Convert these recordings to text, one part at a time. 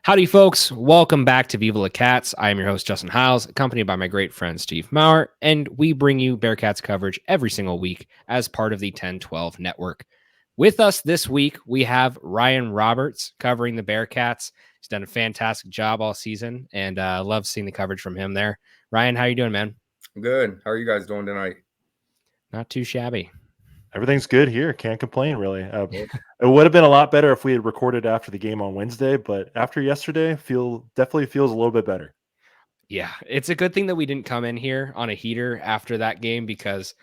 Howdy, folks. Welcome back to Viva La Cats. I am your host, Justin Hiles, accompanied by my great friend, Steve Maurer, and we bring you Bearcats coverage every single week as part of the 1012 network. With us this week, we have Ryan Roberts covering the Bearcats. He's done a fantastic job all season, and love seeing the coverage from him there. Ryan, how you doing, man? Good. How are you guys doing tonight? Not too shabby. Everything's good here. Can't complain, really. It would have been a lot better if we had recorded after the game on Wednesday, but after yesterday, definitely feels a little bit better. Yeah, it's a good thing that we didn't come in here on a heater after that game because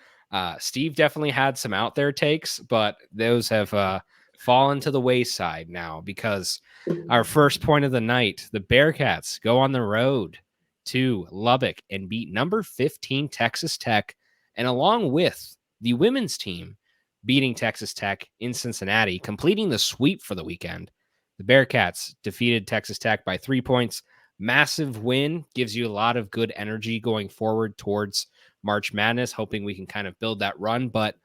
Steve definitely had some out there takes, but those have fallen to the wayside now because our first point of the night, the Bearcats go on the road to Lubbock and beat number 15 Texas Tech, and along with the women's team beating Texas Tech in Cincinnati, completing the sweep for the weekend. The Bearcats defeated Texas Tech by 3 points. Massive win, gives you a lot of good energy going forward towards March Madness, hoping we can kind of build that run. But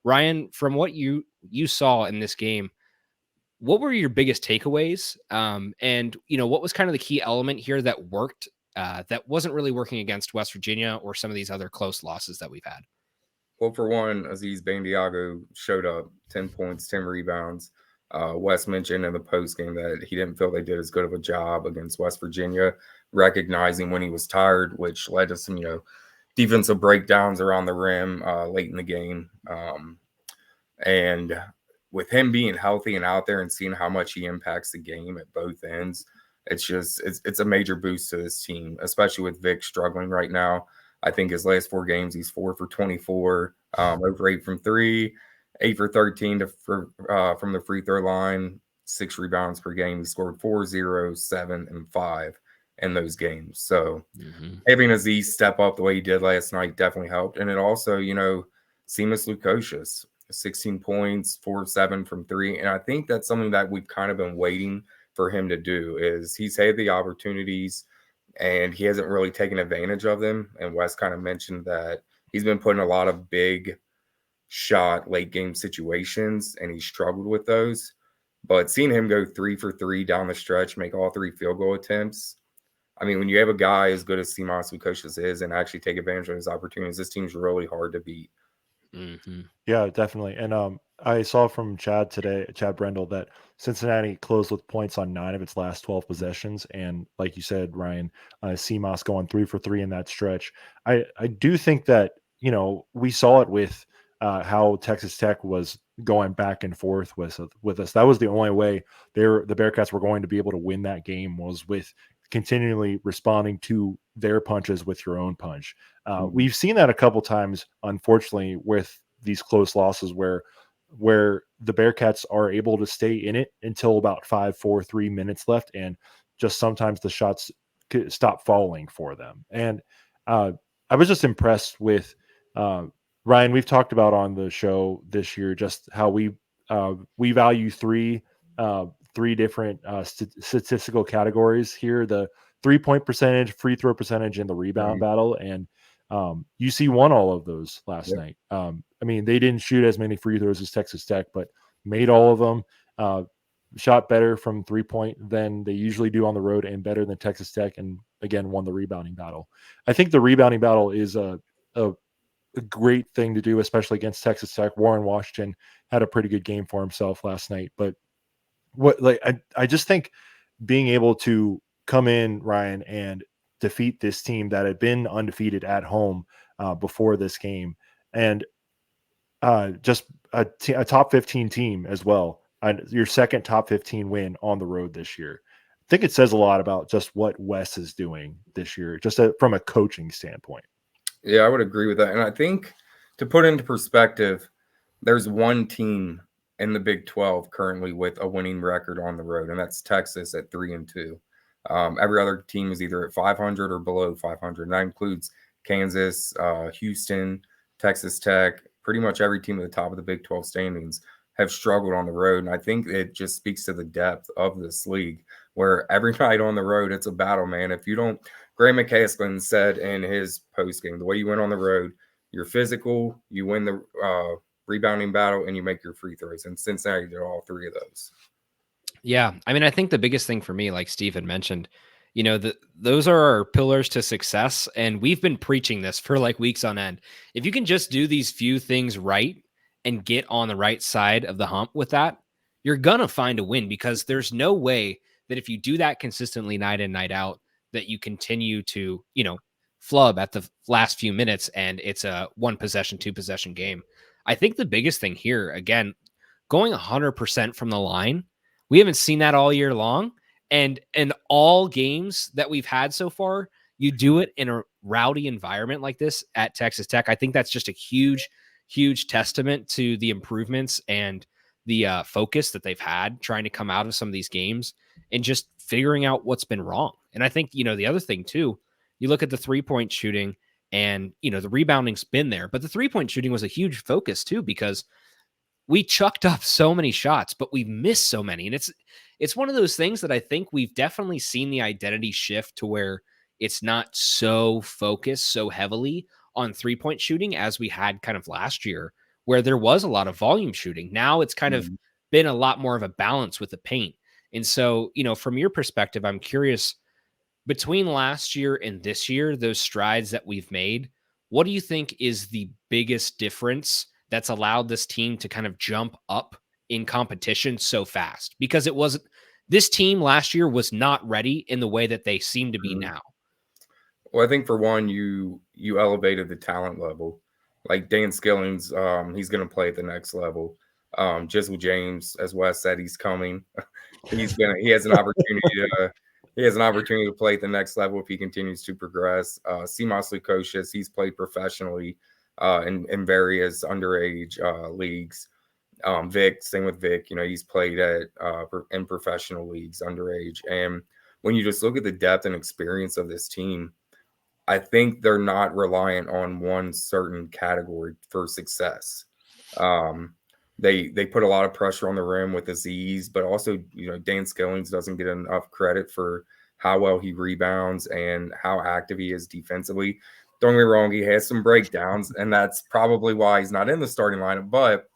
Ryan, from what you saw in this game, what were your biggest takeaways? And what was kind of the key element here that worked that wasn't really working against West Virginia or some of these other close losses that we've had? Well, for one, Aziz Bandiago showed up, 10 points, 10 rebounds. Wes mentioned in the post game that he didn't feel they did as good of a job against West Virginia, recognizing when he was tired, which led to some, defensive breakdowns around the rim late in the game. And with him being healthy and out there and seeing how much he impacts the game at both ends, it's a major boost to this team, especially with Vic struggling right now. I think his last 4 games, he's 4 for 24, over 8 from 3, 8 for 13 from the free throw line, 6 rebounds per game. He scored 4, 0, 7, and 5 in those games. So having Aziz step up the way he did last night definitely helped. And it also, Seamus Lukosius, 16 points, 4 of 7 from 3. And I think that's something that we've kind of been waiting for him to do is he's had the opportunities and he hasn't really taken advantage of them. And Wes kind of mentioned that he's been put in a lot of big shot late game situations and he struggled with those. But seeing him go 3 for 3 down the stretch, make all 3 field goal attempts. I mean, when you have a guy as good as Seamus Lukosius is and actually take advantage of his opportunities, this team's really hard to beat. Yeah, definitely. And I saw from Chad Brendel, that Cincinnati closed with points on 9 of its last 12 possessions. And like you said, Ryan, Seamus going 3 for 3 in that stretch. I do think that, we saw it with how Texas Tech was going back and forth with us. That was the only way the Bearcats were going to be able to win that game, was with continually responding to their punches with your own punch. We've seen that a couple times, unfortunately, with these close losses where the Bearcats are able to stay in it until about 5, 4, 3 minutes left, and just sometimes the shots stop falling for them. And I was just impressed with Ryan. We've talked about on the show this year just how we value three different statistical categories here: the 3-point percentage, free throw percentage, and the rebound battle. And UC won all of those last night. I mean, they didn't shoot as many free throws as Texas Tech, but made all of them. Shot better from 3-point than they usually do on the road, and better than Texas Tech, and again won the rebounding battle. I think the rebounding battle is a great thing to do, especially against Texas Tech. Warren Washington had a pretty good game for himself last night, but I just think being able to come in, Ryan, and defeat this team that had been undefeated at home before this game, and just a top 15 team as well. Your second top 15 win on the road this year. I think it says a lot about just what Wes is doing this year, just from a coaching standpoint. Yeah, I would agree with that. And I think, to put into perspective, there's one team in the Big 12 currently with a winning record on the road, and that's Texas at 3-2. Every other team is either at 500 or below 500. And that includes Kansas, Houston, Texas Tech. Pretty much every team at the top of the Big 12 standings have struggled on the road. And I think it just speaks to the depth of this league, where every night on the road, it's a battle, man. If you don't, Graham McCasland said in his post game, the way you win on the road, you're physical, you win the rebounding battle, and you make your free throws. And Cincinnati did all 3 of those. Yeah. I mean, I think the biggest thing for me, like Steve mentioned, those are our pillars to success. And we've been preaching this for like weeks on end. If you can just do these few things right and get on the right side of the hump with that, you're going to find a win, because there's no way that if you do that consistently night in, night out, that you continue to, flub at the last few minutes and it's a 1 possession, 2 possession game. I think the biggest thing here, again, going 100% from the line, we haven't seen that all year long. And in all games that we've had so far, you do it in a rowdy environment like this at Texas Tech. I think that's just a huge, huge testament to the improvements and the focus that they've had trying to come out of some of these games and just figuring out what's been wrong. And I think, the other thing too, you look at the 3-point shooting and, the rebounding's been there, but the 3-point shooting was a huge focus too, because we chucked up so many shots, but we missed so many. And it's one of those things that I think we've definitely seen the identity shift to where it's not so focused so heavily on 3-point shooting as we had kind of last year, where there was a lot of volume shooting. Now it's kind of been a lot more of a balance with the paint. And so, from your perspective, I'm curious, between last year and this year, those strides that we've made, what do you think is the biggest difference that's allowed this team to kind of jump up in competition so fast? Because this team last year was not ready in the way that they seem to be now. Well, I think for one, you elevated the talent level. Like Dan Skilling's, he's going to play at the next level. Jizzle James, as Wes said, he's coming. He has an opportunity to play at the next level if he continues to progress. Simas Lukosius, he's played professionally in various underage leagues. Vic, same with Vic, he's played in professional leagues underage. And when you just look at the depth and experience of this team, I think they're not reliant on one certain category for success. They put a lot of pressure on the rim with Aziz, but also, Dan Skillings doesn't get enough credit for how well he rebounds and how active he is defensively. Don't get me wrong, he has some breakdowns, and that's probably why he's not in the starting lineup. But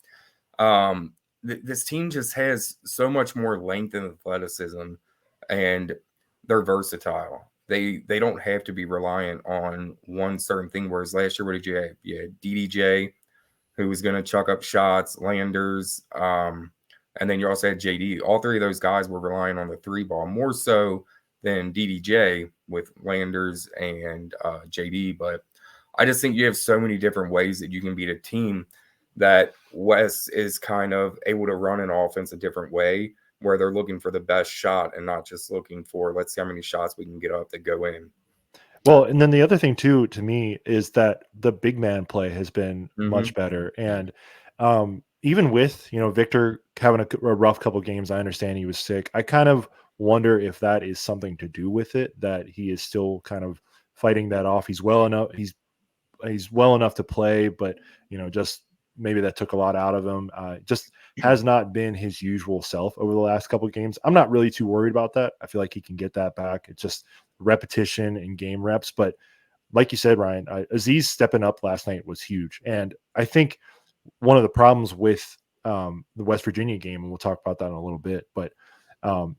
this team just has so much more length and athleticism, and they're versatile. They don't have to be reliant on one certain thing. Whereas last year, what did you have? You had DDJ, who was going to chuck up shots, Landers, and then you also had JD. All three of those guys were relying on the 3-ball more so than DDJ with Landers and JD. But I just think you have so many different ways that you can beat a team that Wes is kind of able to run an offense a different way, where they're looking for the best shot and not just looking for, let's see how many shots we can get up that go in. Well, and then the other thing too, to me, is that the big man play has been much better. And even with, Victor having a rough couple games, I understand he was sick. I kind of wonder if that is something to do with it, that he is still kind of fighting that off. He's well enough. He's well enough to play, but, just maybe that took a lot out of him. Just has not been his usual self over the last couple of games. I'm not really too worried about that. I feel like he can get that back. It's just repetition and game reps. But like you said, Ryan, Aziz stepping up last night was huge. And I think one of the problems with the West Virginia game, and we'll talk about that in a little bit, but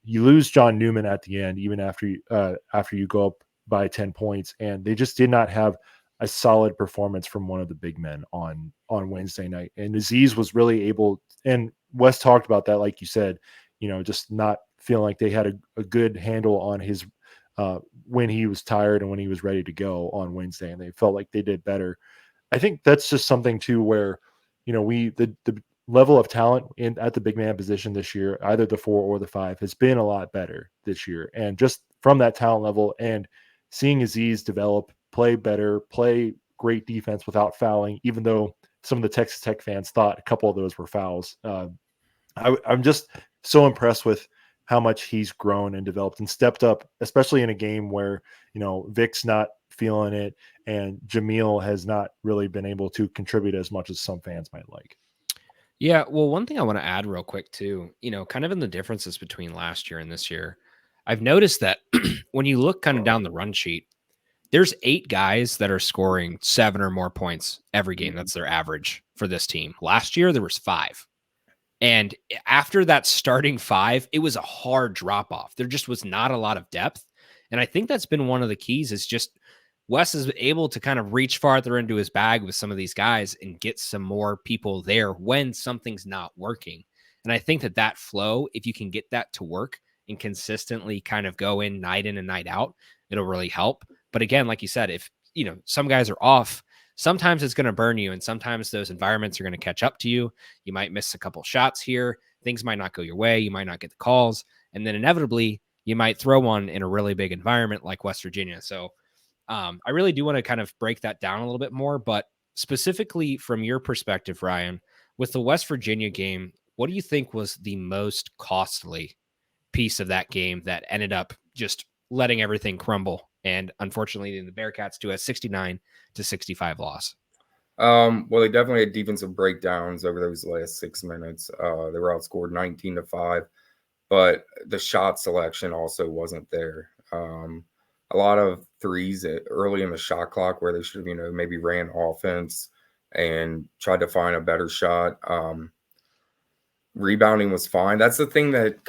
you lose John Newman at the end, even after you go up by 10 points, and they just did not have a solid performance from one of the big men on Wednesday night. And Aziz was really able, and Wes talked about that, like you said, just not feeling like they had a good handle on his when he was tired and when he was ready to go on Wednesday, and they felt like they did better. I think that's just something too, where, the level of talent at the big man position this year, either the 4 or the 5, has been a lot better this year. And just from that talent level and seeing Aziz develop, play better, play great defense without fouling, even though some of the Texas Tech fans thought a couple of those were fouls. I'm just so impressed with how much he's grown and developed and stepped up, especially in a game where, Vic's not feeling it and Jamil has not really been able to contribute as much as some fans might like. Yeah, well, one thing I want to add real quick too, kind of in the differences between last year and this year, I've noticed that when you look kind of down the run sheet, there's 8 guys that are scoring 7 or more points every game. That's their average for this team. Last year, there was 5. And after that starting five, it was a hard drop off. There just was not a lot of depth. And I think that's been one of the keys is just Wes is able to kind of reach farther into his bag with some of these guys and get some more people there when something's not working. And I think that flow, if you can get that to work and consistently kind of go in and night out, it'll really help. But again, like you said, if some guys are off, sometimes it's going to burn you, and sometimes those environments are going to catch up to you. You might miss a couple shots here. Things might not go your way. You might not get the calls. And then inevitably, you might throw one in a really big environment like West Virginia. So I really do want to kind of break that down a little bit more. But specifically from your perspective, Ryan, with the West Virginia game, what do you think was the most costly piece of that game that ended up just letting everything crumble? And unfortunately, the Bearcats to a 69-65 loss. Well, they definitely had defensive breakdowns over those last 6 minutes. They were outscored 19-5, but the shot selection also wasn't there. A lot of threes early in the shot clock where they should have, maybe ran offense and tried to find a better shot. Rebounding was fine. That's the thing that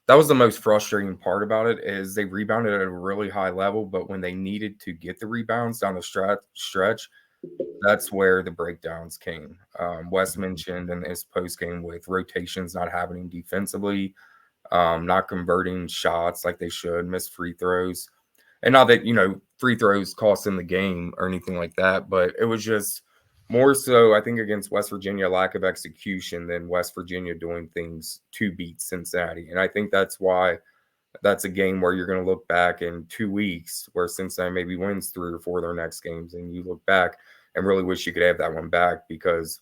that was the most frustrating part about it is they rebounded at a really high level, but when they needed to get the rebounds down the stretch, that's where the breakdowns came. Wes mentioned in his post game with rotations not happening defensively, not converting shots like they should, missed free throws. And not that, free throws cost them the game or anything like that, but it was just more so, I think, against West Virginia, lack of execution than West Virginia doing things to beat Cincinnati. And I think that's why that's a game where you're going to look back in 2 weeks where Cincinnati maybe wins 3 or 4 of their next games. And you look back and really wish you could have that one back because,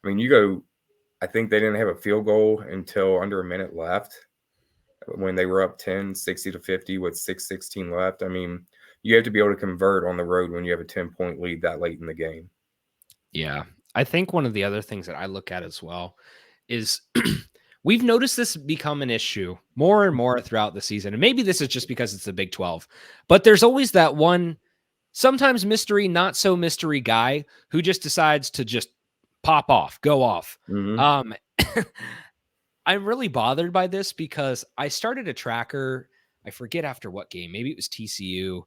I think they didn't have a field goal until under a minute left when they were up 10, 60-50 with 6:16 left. You have to be able to convert on the road when you have a 10-point lead that late in the game. Yeah. I think one of the other things that I look at as well is we've noticed this become an issue more and more throughout the season. And maybe this is just because it's the Big 12, but there's always that one, sometimes mystery, not so mystery guy who just decides to just pop off, go off. Mm-hmm. I'm really bothered by this because I started a tracker. I forget after what game. Maybe it was TCU.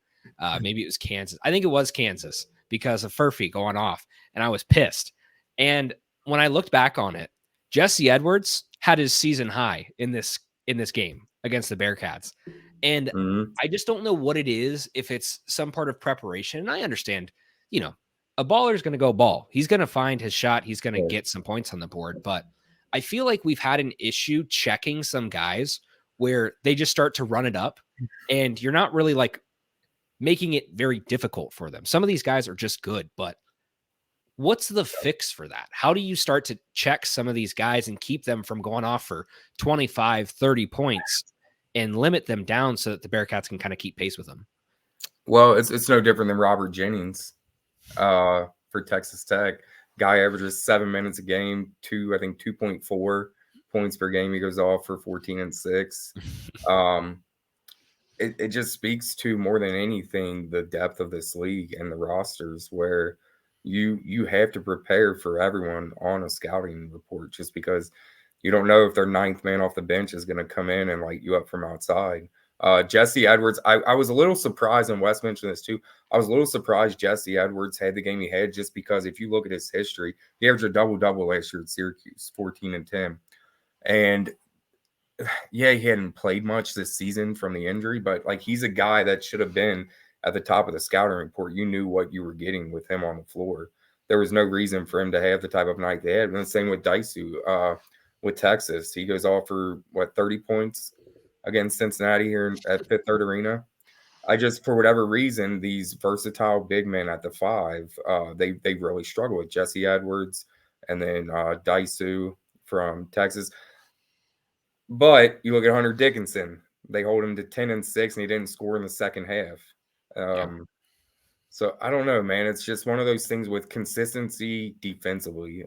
Maybe it was Kansas. I think it was Kansas because of Furphy going off, and I was pissed. And when I looked back on it, Jesse Edwards had his season high in this game against the Bearcats. And I just don't know what it is, if it's some part of preparation. And I understand, a baller is going to go ball. He's going to find his shot. He's going to get some points on the board. But I feel like we've had an issue checking some guys where they just start to run it up and you're not really making it very difficult for them. Some of these guys are just good, but what's the fix for that? How do you start to check some of these guys and keep them from going off for 25, 30 points and limit them down so that the Bearcats can kind of keep pace with them? Well, it's no different than Robert Jennings for Texas Tech. Guy averages 7 minutes a game, 2.4 points per game. He goes off for 14 and 6. It just speaks to more than anything the depth of this league and the rosters where you have to prepare for everyone on a scouting report just because you don't know if their ninth man off the bench is going to come in and light you up from outside. Jesse Edwards, I was a little surprised, and Wes mentioned this too. I was a little surprised Jesse Edwards had the game he had just because if you look at his history, he averaged a double-double last year at Syracuse, 14 and 10. And yeah, he hadn't played much this season from the injury, but he's a guy that should have been at the top of the scouting report. You knew what you were getting with him on the floor. There was no reason for him to have the type of night they had. And the same with Daisu with Texas. He goes off for 30 points against Cincinnati here at Fifth Third Arena. For whatever reason, these versatile big men at the 5, they really struggle with Jesse Edwards and then Daisu from Texas. But you look at Hunter Dickinson, they hold him to 10 and 6, and he didn't score in the second half. So I don't know, man. It's just one of those things with consistency defensively.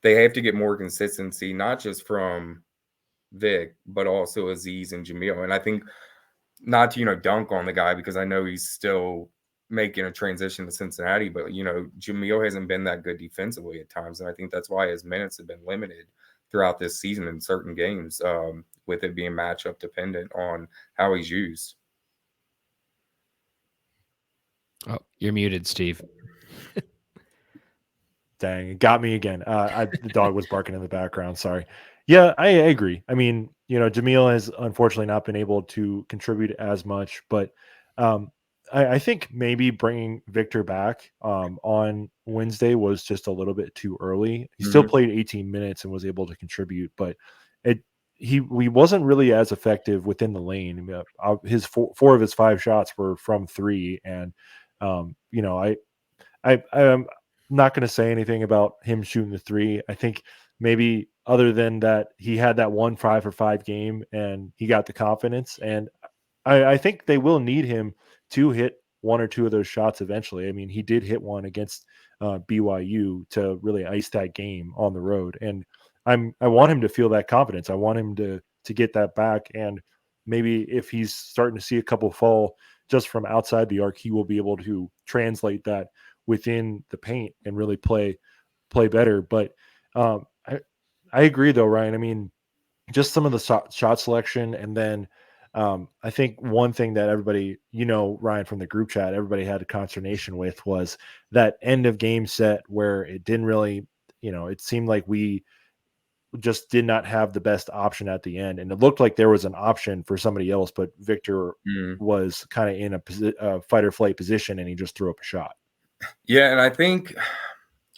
They have to get more consistency, not just from Vic, but also Aziz and Jamil. And I think not to, dunk on the guy because I know he's still making a transition to Cincinnati, but Jamil hasn't been that good defensively at times, and I think that's why his minutes have been limited throughout this season in certain games, with it being matchup dependent on how he's used. Oh, you're muted, Steve. Dang, it got me again. The dog was barking in the background. Sorry. Yeah, I agree. I mean, Jamil has unfortunately not been able to contribute as much, but I think maybe bringing Victor back on Wednesday was just a little bit too early. He still played 18 minutes and was able to contribute, but he wasn't really as effective within the lane. His four of his 5 shots were from 3, and I'm not going to say anything about him shooting the 3. I think maybe other than that, he had that 1 5-for-5 game and he got the confidence. And I think they will need him to hit 1 or 2 of those shots eventually. I mean, he did hit one against BYU to really ice that game on the road. And I want him to feel that confidence. I want him to get that back. And maybe if he's starting to see a couple fall just from outside the arc, he will be able to translate that within the paint and really play better. But I agree though, Ryan. I mean, just some of the shot selection, and then I think one thing that everybody, Ryan, from the group chat, everybody had a consternation with was that end of game set where it didn't really, it seemed like we just did not have the best option at the end, and it looked like there was an option for somebody else, but Victor was kind of in a fight or flight position, and he just threw up a shot. Yeah, and I think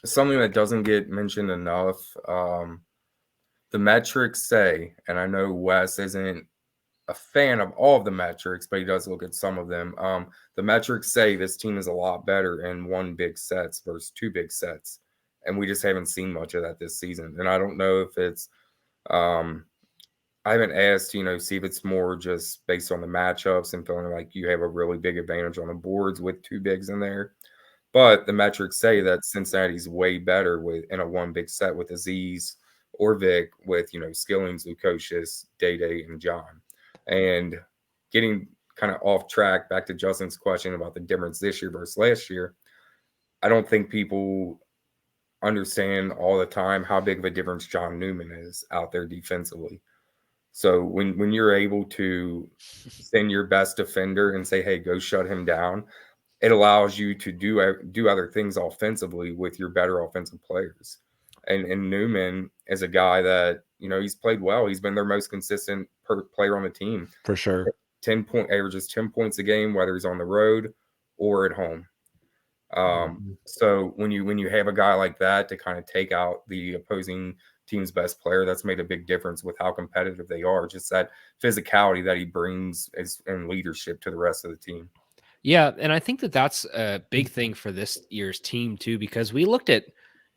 something that doesn't get mentioned enough, the metrics say, and I know Wes isn't a fan of all of the metrics, but he does look at some of them. The metrics say this team is a lot better in 1 big sets versus 2 big sets, and we just haven't seen much of that this season. And I don't know if it's I haven't asked, see if it's more just based on the matchups and feeling like you have a really big advantage on the boards with 2 bigs in there. But the metrics say that Cincinnati's way better in a 1 big set with Aziz or Vic, with Skillings, Lukosius, Day, and John. And getting kind of off track, back to Justin's question about the difference this year versus last year, I don't think people understand all the time how big of a difference John Newman is out there defensively. So when you're able to send your best defender and say, hey, go shut him down, it allows you to do other things offensively with your better offensive players. And Newman is a guy that, he's played well. He's been their most consistent player on the team. For sure. 10-point averages 10 points a game, whether he's on the road or at home. So when you have a guy like that to kind of take out the opposing team's best player, that's made a big difference with how competitive they are. Just that physicality that he brings and leadership to the rest of the team. Yeah, and I think that's a big thing for this year's team too, because we looked at,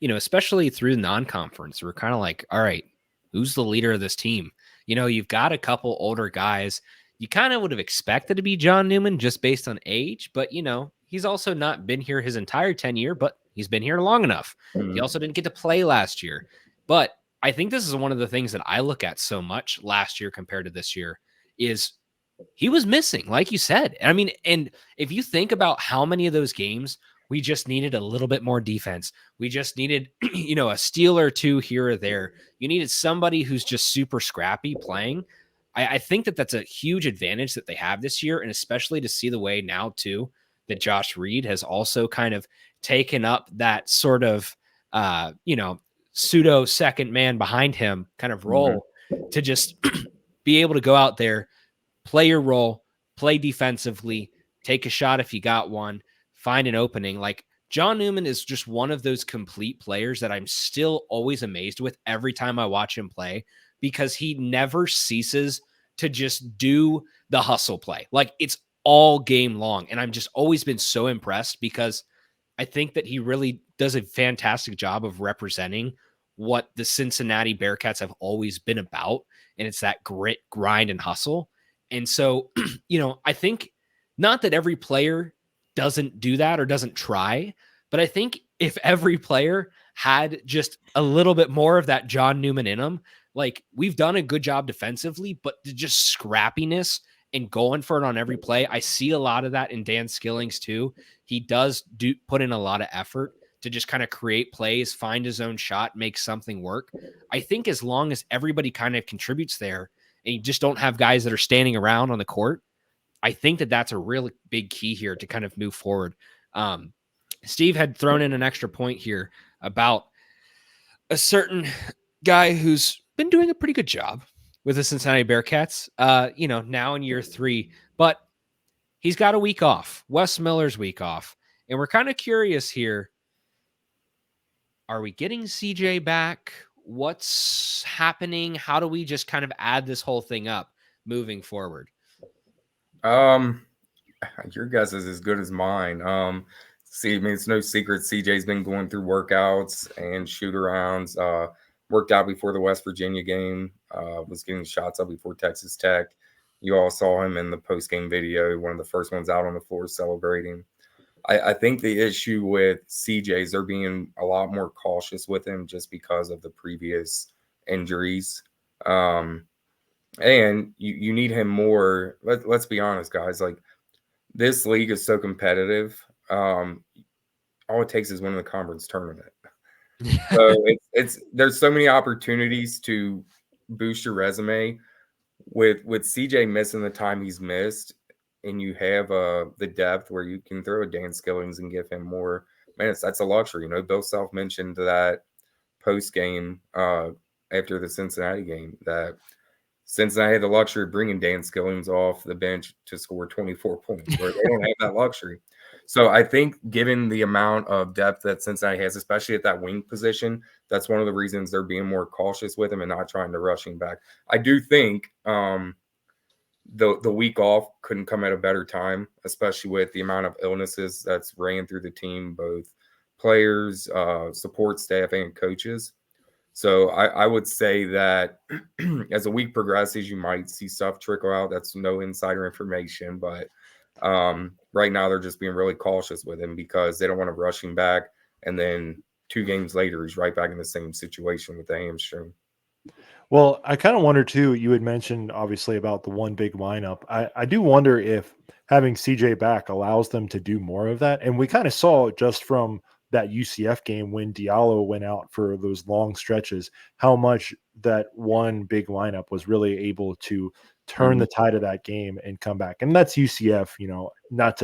especially through non-conference, we're kind of like, all right, who's the leader of this team? You've got a couple older guys. You kind of would have expected to be John Newman just based on age, but he's also not been here his entire tenure, but he's been here long enough. He also didn't get to play last year. But I think this is one of the things that I look at so much last year compared to this year is he was missing, like you said. I mean, and if you think about how many of those games we just needed a little bit more defense, we just needed, a steal or 2 here or there. You needed somebody who's just super scrappy playing. I think that's a huge advantage that they have this year, and especially to see the way now too that Josh Reed has also kind of taken up that sort of, pseudo second man behind him kind of role to just be able to go out there, play your role, play defensively, take a shot if you got one, find an opening. Like John Newman is just one of those complete players that I'm still always amazed with every time I watch him play, because he never ceases to just do the hustle play. Like it's all game long. And I've just always been so impressed, because I think that he really does a fantastic job of representing what the Cincinnati Bearcats have always been about. And it's that grit, grind, and hustle. And so, I think not that every player doesn't do that or doesn't try, but I think if every player had just a little bit more of that John Newman in them, like we've done a good job defensively, but just scrappiness and going for it on every play. I see a lot of that in Dan Skillings too. He does put in a lot of effort to just kind of create plays, find his own shot, make something work. I think as long as everybody kind of contributes there and you just don't have guys that are standing around on the court, I think that that's a really big key here to kind of move forward. Steve had thrown in an extra point here about a certain guy who's been doing a pretty good job with the Cincinnati Bearcats, now in year 3, but he's got a week off, Wes Miller's week off. And we're kind of curious here. Are we getting CJ back? What's happening? How do we just kind of add this whole thing up moving forward? Your guess is as good as mine. It's no secret CJ's been going through workouts and shoot-arounds. Worked out before the West Virginia game. Was getting shots up before Texas Tech. You all saw him in the post-game video, one of the first ones out on the floor celebrating. I think the issue with CJ is they're being a lot more cautious with him just because of the previous injuries. And you need him more. Let's be honest, guys. Like, this league is so competitive. All it takes is winning the conference tournament. So there's so many opportunities to boost your resume. With CJ missing the time he's missed, and you have the depth where you can throw a Dan Skillings and give him more minutes. That's a luxury. Bill Self mentioned that post game after the Cincinnati game that Cincinnati had the luxury of bringing Dan Skillings off the bench to score 24 points, where they don't have that luxury. So I think given the amount of depth that Cincinnati has, especially at that wing position, that's one of the reasons they're being more cautious with him and not trying to rush him back. I do think the week off couldn't come at a better time, especially with the amount of illnesses that's ran through the team, both players, support staff, and coaches. So I would say that as the week progresses, you might see stuff trickle out. That's no insider information, but right now they're just being really cautious with him because they don't want to rush him back. And then 2 games later, he's right back in the same situation with the hamstring. Well, I kind of wonder too, you had mentioned obviously about the one big lineup. I do wonder if having CJ back allows them to do more of that. And we kind of saw just from that UCF game when Diallo went out for those long stretches, how much that one big lineup was really able to turn the tide of that game and come back. And that's UCF, not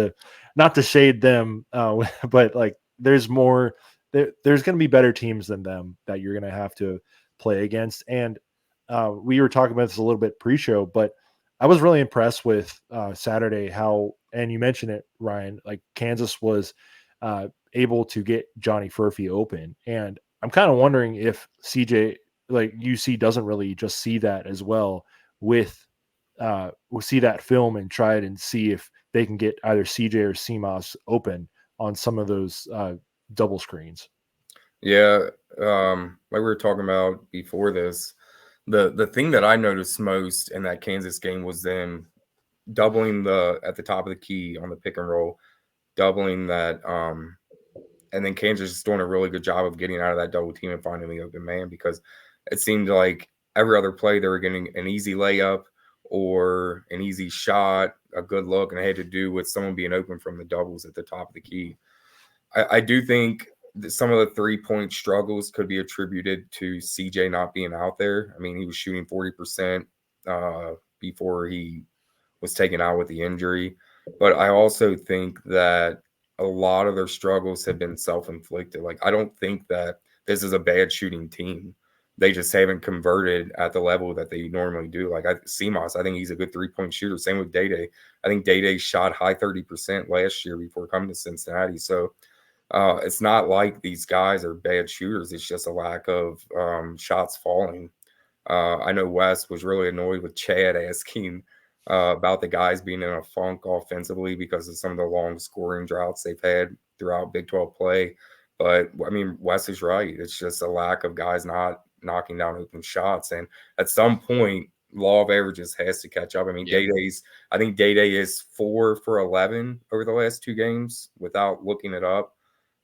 to shade them, but like there's more, there's going to be better teams than them that you're going to have to play against. And we were talking about this a little bit pre-show, but I was really impressed with Saturday and you mentioned it, Ryan, like Kansas was able to get Johnny Furphy open. And I'm kind of wondering if CJ, like UC doesn't really just see that as well with, we'll see that film and try it and see if they can get either CJ or CMOS open on some of those double screens. Yeah. Like we were talking about before this, the thing that I noticed most in that Kansas game was them doubling at the top of the key on the pick and roll, doubling that, and then Kansas is doing a really good job of getting out of that double team and finding the open man, because it seemed like every other play they were getting an easy layup or an easy shot, a good look, and it had to do with someone being open from the doubles at the top of the key. I do think that some of the 3-point struggles could be attributed to CJ not being out there. I mean, he was shooting 40% before he was taken out with the injury. But I also think that a lot of their struggles have been self-inflicted. Like, I don't think that this is a bad shooting team. They just haven't converted at the level that they normally do. Like CMOS, I think he's a good 3-point shooter. Same with Day. I think Day shot high 30% last year before coming to Cincinnati. So it's not like these guys are bad shooters. It's just a lack of shots falling. I know Wes was really annoyed with Chad asking about the guys being in a funk offensively because of some of the long scoring droughts they've had throughout Big 12 play. But, I mean, Wes is right. It's just a lack of guys not knocking down open shots. And at some point, law of averages has to catch up. I mean, I think Day is 4 for 11 over the last 2 games without looking it up.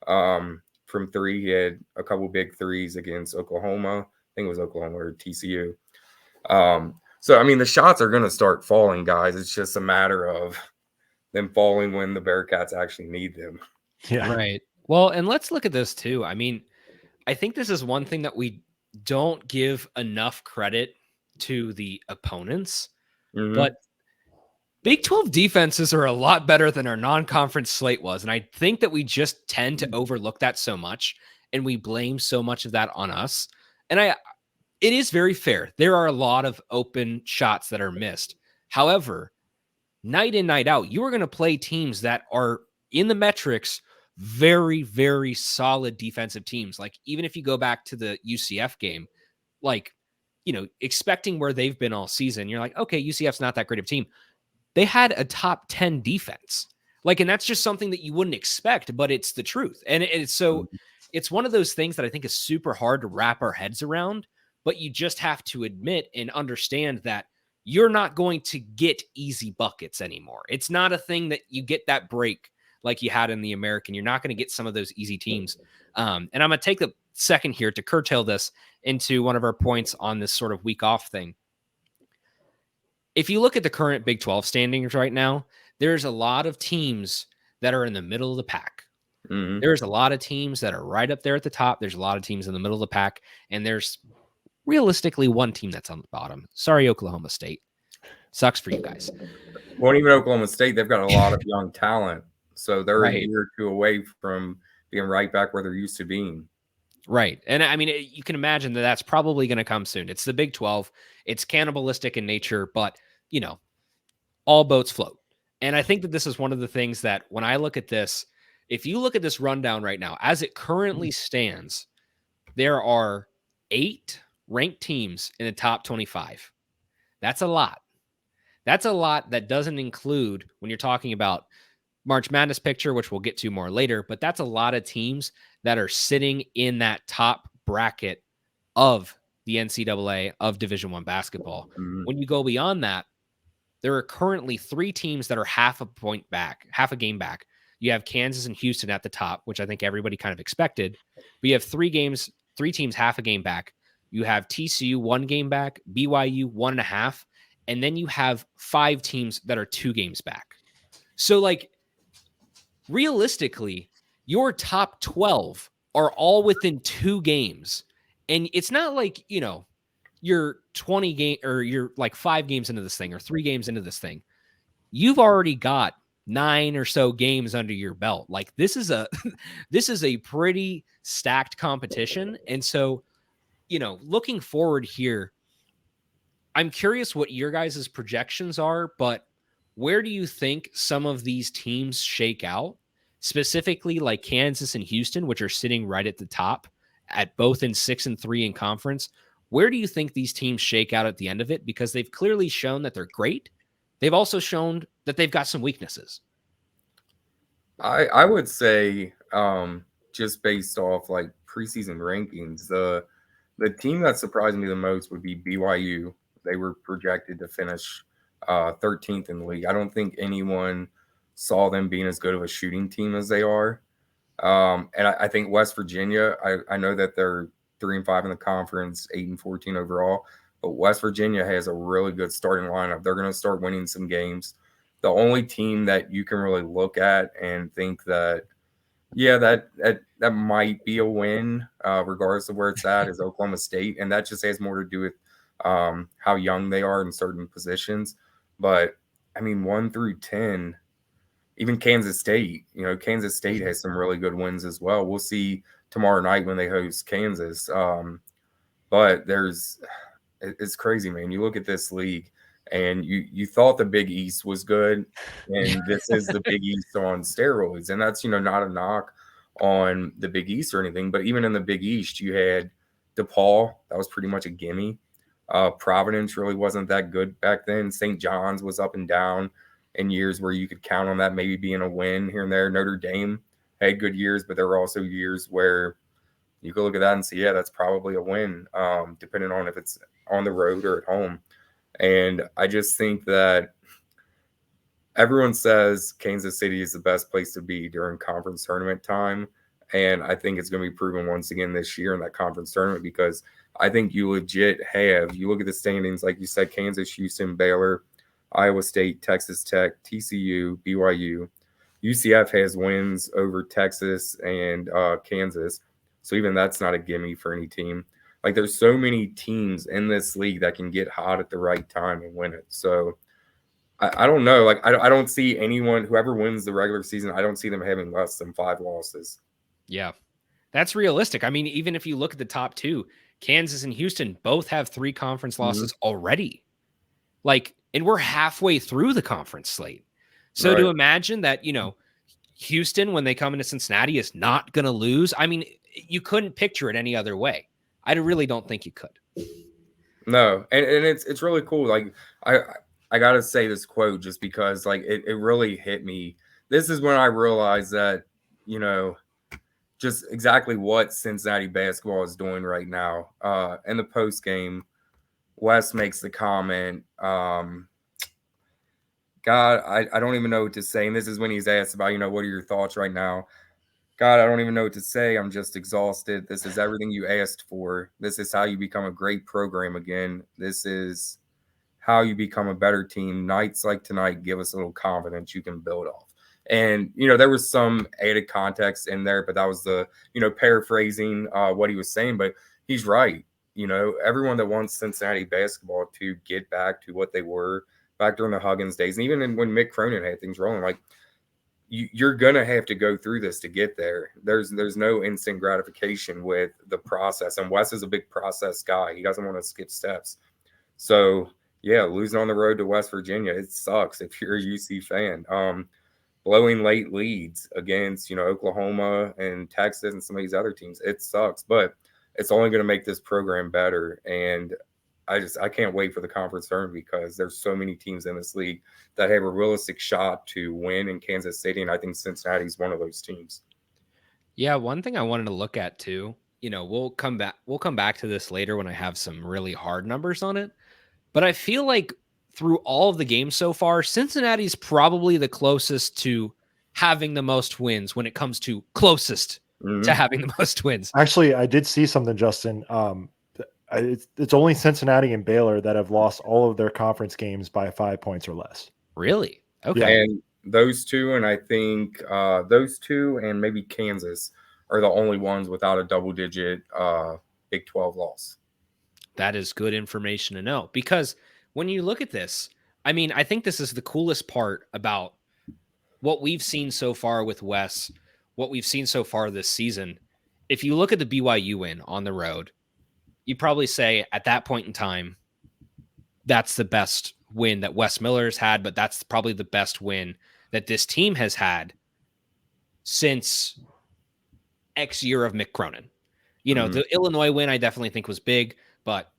From 3, he had a couple big threes against Oklahoma. I think it was Oklahoma or TCU. So, I mean, the shots are going to start falling, guys. It's just a matter of them falling when the Bearcats actually need them. Yeah. Right. Well, and let's look at this too. I mean, I think this is one thing that we don't give enough credit to the opponents, but Big 12 defenses are a lot better than our non-conference slate was. And I think that we just tend to overlook that so much, and we blame so much of that on us. And it is very fair. There are a lot of open shots that are missed. However, night in, night out, you are going to play teams that are in the metrics very, very solid defensive teams. Like, even if you go back to the UCF game, like, expecting where they've been all season, you're like, okay, UCF's not that great of a team. They had a top 10 defense. Like, and that's just something that you wouldn't expect, but it's the truth. And it's one of those things that I think is super hard to wrap our heads around, but you just have to admit and understand that you're not going to get easy buckets anymore. It's not a thing that you get that break like you had in the American. You're not going to get some of those easy teams. And I'm going to take a second here to curtail this into one of our points on this sort of week off thing. If you look at the current Big 12 standings right now, there's a lot of teams that are in the middle of the pack. Mm-hmm. There's a lot of teams that are right up there at the top. There's a lot of teams in the middle of the pack. And there's realistically one team that's on the bottom. Sorry, Oklahoma State. Sucks for you guys. Well, even Oklahoma State, they've got a lot of young talent. So they're Right. a year or two away from being right back where they're used to being. Right. And I mean, you can imagine that that's probably going to come soon. It's the Big 12. It's cannibalistic in nature, but, all boats float. And I think that this is one of the things that when I look at this, if you look at this rundown right now, as it currently stands, there are 8 ranked teams in the top 25. That's a lot. That's a lot that doesn't include when you're talking about March Madness picture, which we'll get to more later, but that's a lot of teams that are sitting in that top bracket of the NCAA of Division I basketball. Mm-hmm. When you go beyond that, there are currently 3 teams that are half a game back. You have Kansas and Houston at the top, which I think everybody kind of expected. But you have 3 teams half a game back. You have TCU 1 game back, BYU 1.5, and then you have 5 teams that are 2 games back. So, like, realistically, your top 12 are all within 2 games. And it's not like, you're 20 game or you're like 5 games into this thing or 3 games into this thing. You've already got 9 or so games under your belt. Like, this is a pretty stacked competition. And so, looking forward here, I'm curious what your guys' projections are, but where do you think some of these teams shake out? Specifically like Kansas and Houston, which are sitting right at the top at both in 6 and 3 in conference. Where do you think these teams shake out at the end of it? Because they've clearly shown that they're great. They've also shown that they've got some weaknesses. I would say just based off like preseason rankings, the team that surprised me the most would be BYU. They were projected to finish 13th in the league. I don't think anyone saw them being as good of a shooting team as they are. And I think West Virginia, I know that they're 3-5 in the conference, 8-14 overall, but West Virginia has a really good starting lineup. They're going to start winning some games. The only team that you can really look at and think that, yeah, that might be a win, regardless of where it's at, is Oklahoma State. And that just has more to do with how young they are in certain positions. But, I mean, 1 through 10, even Kansas State, Kansas State has some really good wins as well. We'll see tomorrow night when they host Kansas. But it's crazy, man. You look at this league and you thought the Big East was good, and this is the Big East on steroids. And that's, not a knock on the Big East or anything, but even in the Big East, you had DePaul. That was pretty much a gimme. Providence really wasn't that good back then. St. John's was up and down in years where you could count on that maybe being a win here and there. Notre Dame had good years, but there were also years where you could look at that and say, yeah, that's probably a win, depending on if it's on the road or at home. And I just think that everyone says Kansas City is the best place to be during conference tournament time. And I think it's going to be proven once again this year in that conference tournament, because I think you legit have. You look at the standings, like you said, Kansas, Houston, Baylor, Iowa State, Texas Tech, TCU, BYU. UCF has wins over Texas and Kansas. So even that's not a gimme for any team. Like there's so many teams in this league that can get hot at the right time and win it. So I don't know. Like I don't see anyone, whoever wins the regular season, I don't see them having less than 5 losses. Yeah, that's realistic. I mean, even if you look at the top 2, Kansas and Houston both have 3 conference losses already. Like, and we're halfway through the conference slate. So to imagine that, you know, Houston, when they come into Cincinnati, is not going to lose. I mean, you couldn't picture it any other way. I really don't think you could. No, and it's really cool. Like I gotta say this quote just because like it really hit me. This is when I realized that, you know, just exactly what Cincinnati basketball is doing right now. In the post game, Wes makes the comment, God, I don't even know what to say. And this is when he's asked about, you know, what are your thoughts right now? God, I don't even know what to say. I'm just exhausted. This is everything you asked for. This is how you become a great program again. This is how you become a better team. Nights like tonight give us a little confidence you can build off. And, you know, there was some added context in there, but that was the, you know, paraphrasing what he was saying. But he's right. You know, everyone that wants Cincinnati basketball to get back to what they were back during the Huggins days, and even when Mick Cronin had things rolling, like, you're gonna have to go through this to get there. There's no instant gratification with the process, and Wes is a big process guy. He doesn't want to skip steps. So yeah, losing on the road to West Virginia, it sucks if you're a UC fan. Blowing late leads against, you know, Oklahoma and Texas and some of these other teams, it sucks, but it's only going to make this program better. And I can't wait for the conference tournament because there's so many teams in this league that have a realistic shot to win in Kansas City, and I think Cincinnati's one of those teams. Yeah, one thing I wanted to look at too, you know, we'll come back to this later when I have some really hard numbers on it. But I feel like through all of the games so far, Cincinnati's probably the closest to having the most wins when it comes to closest to having the most wins. Actually, I did see something, Justin. It's only Cincinnati and Baylor that have lost all of their conference games by 5 points or less. Really? Okay. Yeah. And those two, and I think those two and maybe Kansas are the only ones without a double-digit Big 12 loss. That is good information to know, because when you look at this, I mean, I think this is the coolest part about what we've seen so far with Wes, what we've seen so far this season. If you look at the BYU win on the road, you probably say at that point in time, that's the best win that Wes Miller's had, but that's probably the best win that this team has had since X year of Mick Cronin. You know, the Illinois win I definitely think was big, but,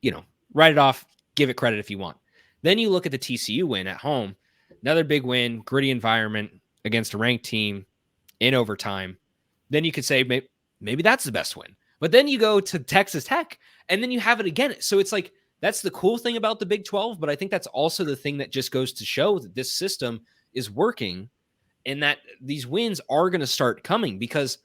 you know, write it off, give it credit if you want. Then you look at the TCU win at home, another big win, gritty environment against a ranked team in overtime. Then you could say maybe that's the best win. But then you go to Texas Tech, and then you have it again. So it's like, that's the cool thing about the Big 12, but I think that's also the thing that just goes to show that this system is working and that these wins are going to start coming, because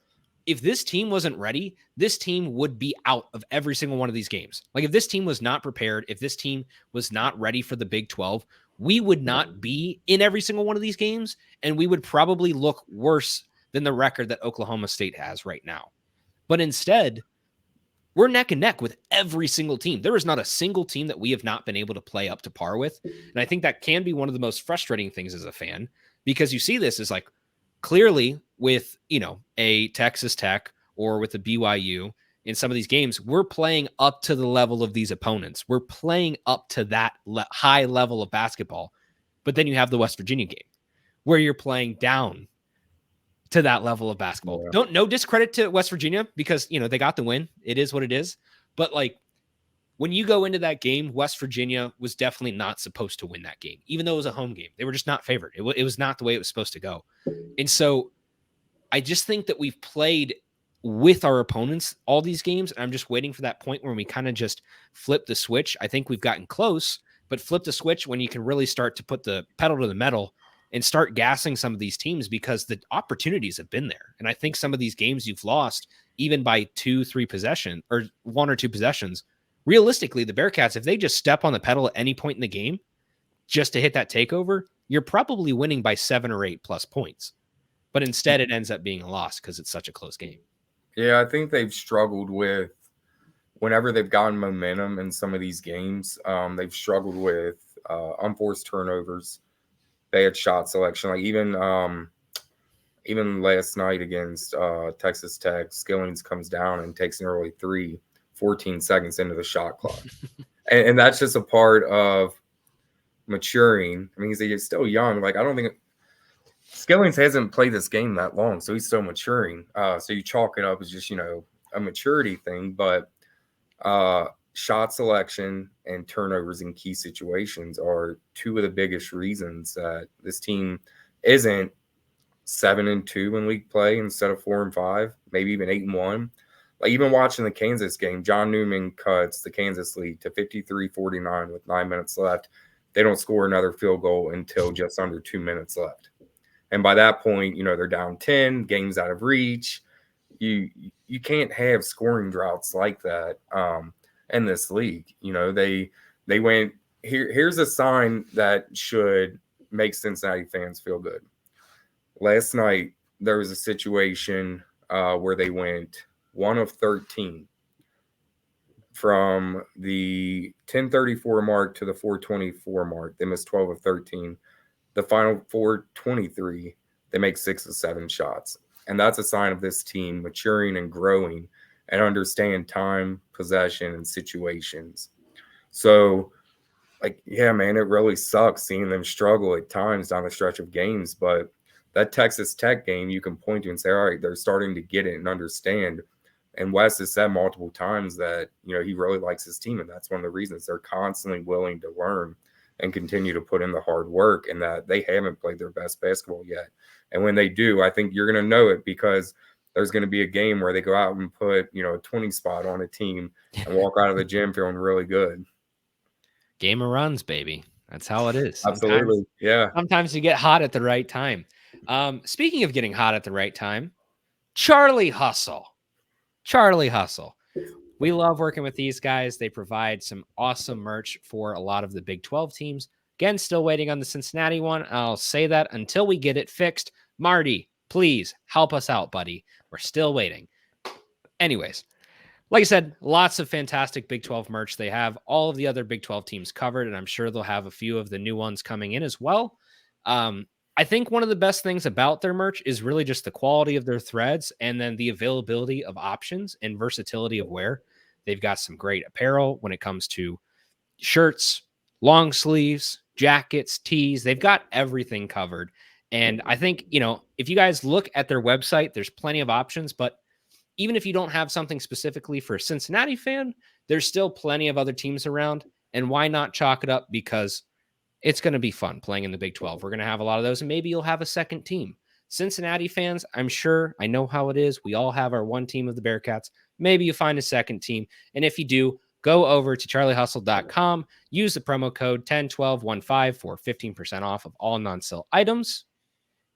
if this team wasn't ready, this team would be out of every single one of these games. Like, if this team was not prepared, if this team was not ready for the Big 12, we would not be in every single one of these games, and we would probably look worse than the record that Oklahoma State has right now. But instead, we're neck and neck with every single team. There is not a single team that we have not been able to play up to par with. And I think that can be one of the most frustrating things as a fan, because you see this as like, clearly with, you know, a Texas Tech or with a BYU in some of these games, we're playing up to the level of these opponents. We're playing up to that high level of basketball. But then you have the West Virginia game where you're playing down to that level of basketball. Yeah. No discredit to West Virginia, because, you know, they got the win. It is what it is. But like, when you go into that game, West Virginia was definitely not supposed to win that game, even though it was a home game. They were just not favored. It was not the way it was supposed to go. And so I just think that we've played with our opponents all these games. And I'm just waiting for that point where we kind of just flip the switch. I think we've gotten close, but flip the switch when you can really start to put the pedal to the metal and start gassing some of these teams because the opportunities have been there. And I think some of these games you've lost, even by 2-3 possession or 1 or 2 possessions, realistically, the Bearcats, if they just step on the pedal at any point in the game just to hit that takeover, you're probably winning by 7 or 8 plus points. But instead, it ends up being a loss because it's such a close game. Yeah, I think they've struggled with whenever they've gotten momentum in some of these games. They've struggled with unforced turnovers, bad shot selection. Like even last night against Texas Tech, Skillings comes down and takes an early 3, 14 seconds into the shot clock. and that's just a part of maturing. I mean, he's still young. Like, I don't think Skillings hasn't played this game that long, so he's still maturing. So you chalk it up as just, a maturity thing. But shot selection and turnovers in key situations are 2 of the biggest reasons that this team isn't 7-2 in league play instead of 4-5, maybe even 8-1. Like, even watching the Kansas game, John Newman cuts the Kansas lead to 53-49 with 9 minutes left. They don't score another field goal until just under 2 minutes left. And by that point, they're down 10, games out of reach. You can't have scoring droughts like that in this league. They went here's a sign that should make Cincinnati fans feel good. Last night, there was a situation where they went 1 of 13 from the 10:34 mark to the 4:24 mark. They missed 12 of 13. The final 4:23, they make 6 of 7 shots. And that's a sign of this team maturing and growing and understand time, possession, and situations. So, yeah, man, it really sucks seeing them struggle at times down the stretch of games. But that Texas Tech game, you can point to and say, all right, they're starting to get it and understand. And Wes has said multiple times that, he really likes his team. And that's one of the reasons they're constantly willing to learn and continue to put in the hard work, and that they haven't played their best basketball yet. And when they do, I think you're going to know it, because there's going to be a game where they go out and put, a 20 spot on a team and walk out of the gym feeling really good. Game of runs, baby. That's how it is. Absolutely. Yeah. Sometimes you get hot at the right time. Speaking of getting hot at the right time, Charlie Hustle. We love working with these guys. They provide some awesome merch for a lot of the Big 12 teams. Again, still waiting on the Cincinnati one. I'll say that until we get it fixed. Marty, please help us out, buddy. We're still waiting. Anyways, like I said, lots of fantastic Big 12 merch. They have all of the other Big 12 teams covered, and I'm sure they'll have a few of the new ones coming in as well. I think one of the best things about their merch is really just the quality of their threads, and then the availability of options and versatility of wear. They've got some great apparel when it comes to shirts, long sleeves, jackets, tees. They've got everything covered. And I think, if you guys look at their website, there's plenty of options. But even if you don't have something specifically for a Cincinnati fan, there's still plenty of other teams around. And why not chalk it up? Because it's going to be fun playing in the Big 12. We're going to have a lot of those, and maybe you'll have a second team. Cincinnati fans, I know how it is. We all have our one team of the Bearcats. Maybe you find a second team. And if you do, go over to charliehustle.com, use the promo code 101215 for 15% off of all non-sale items,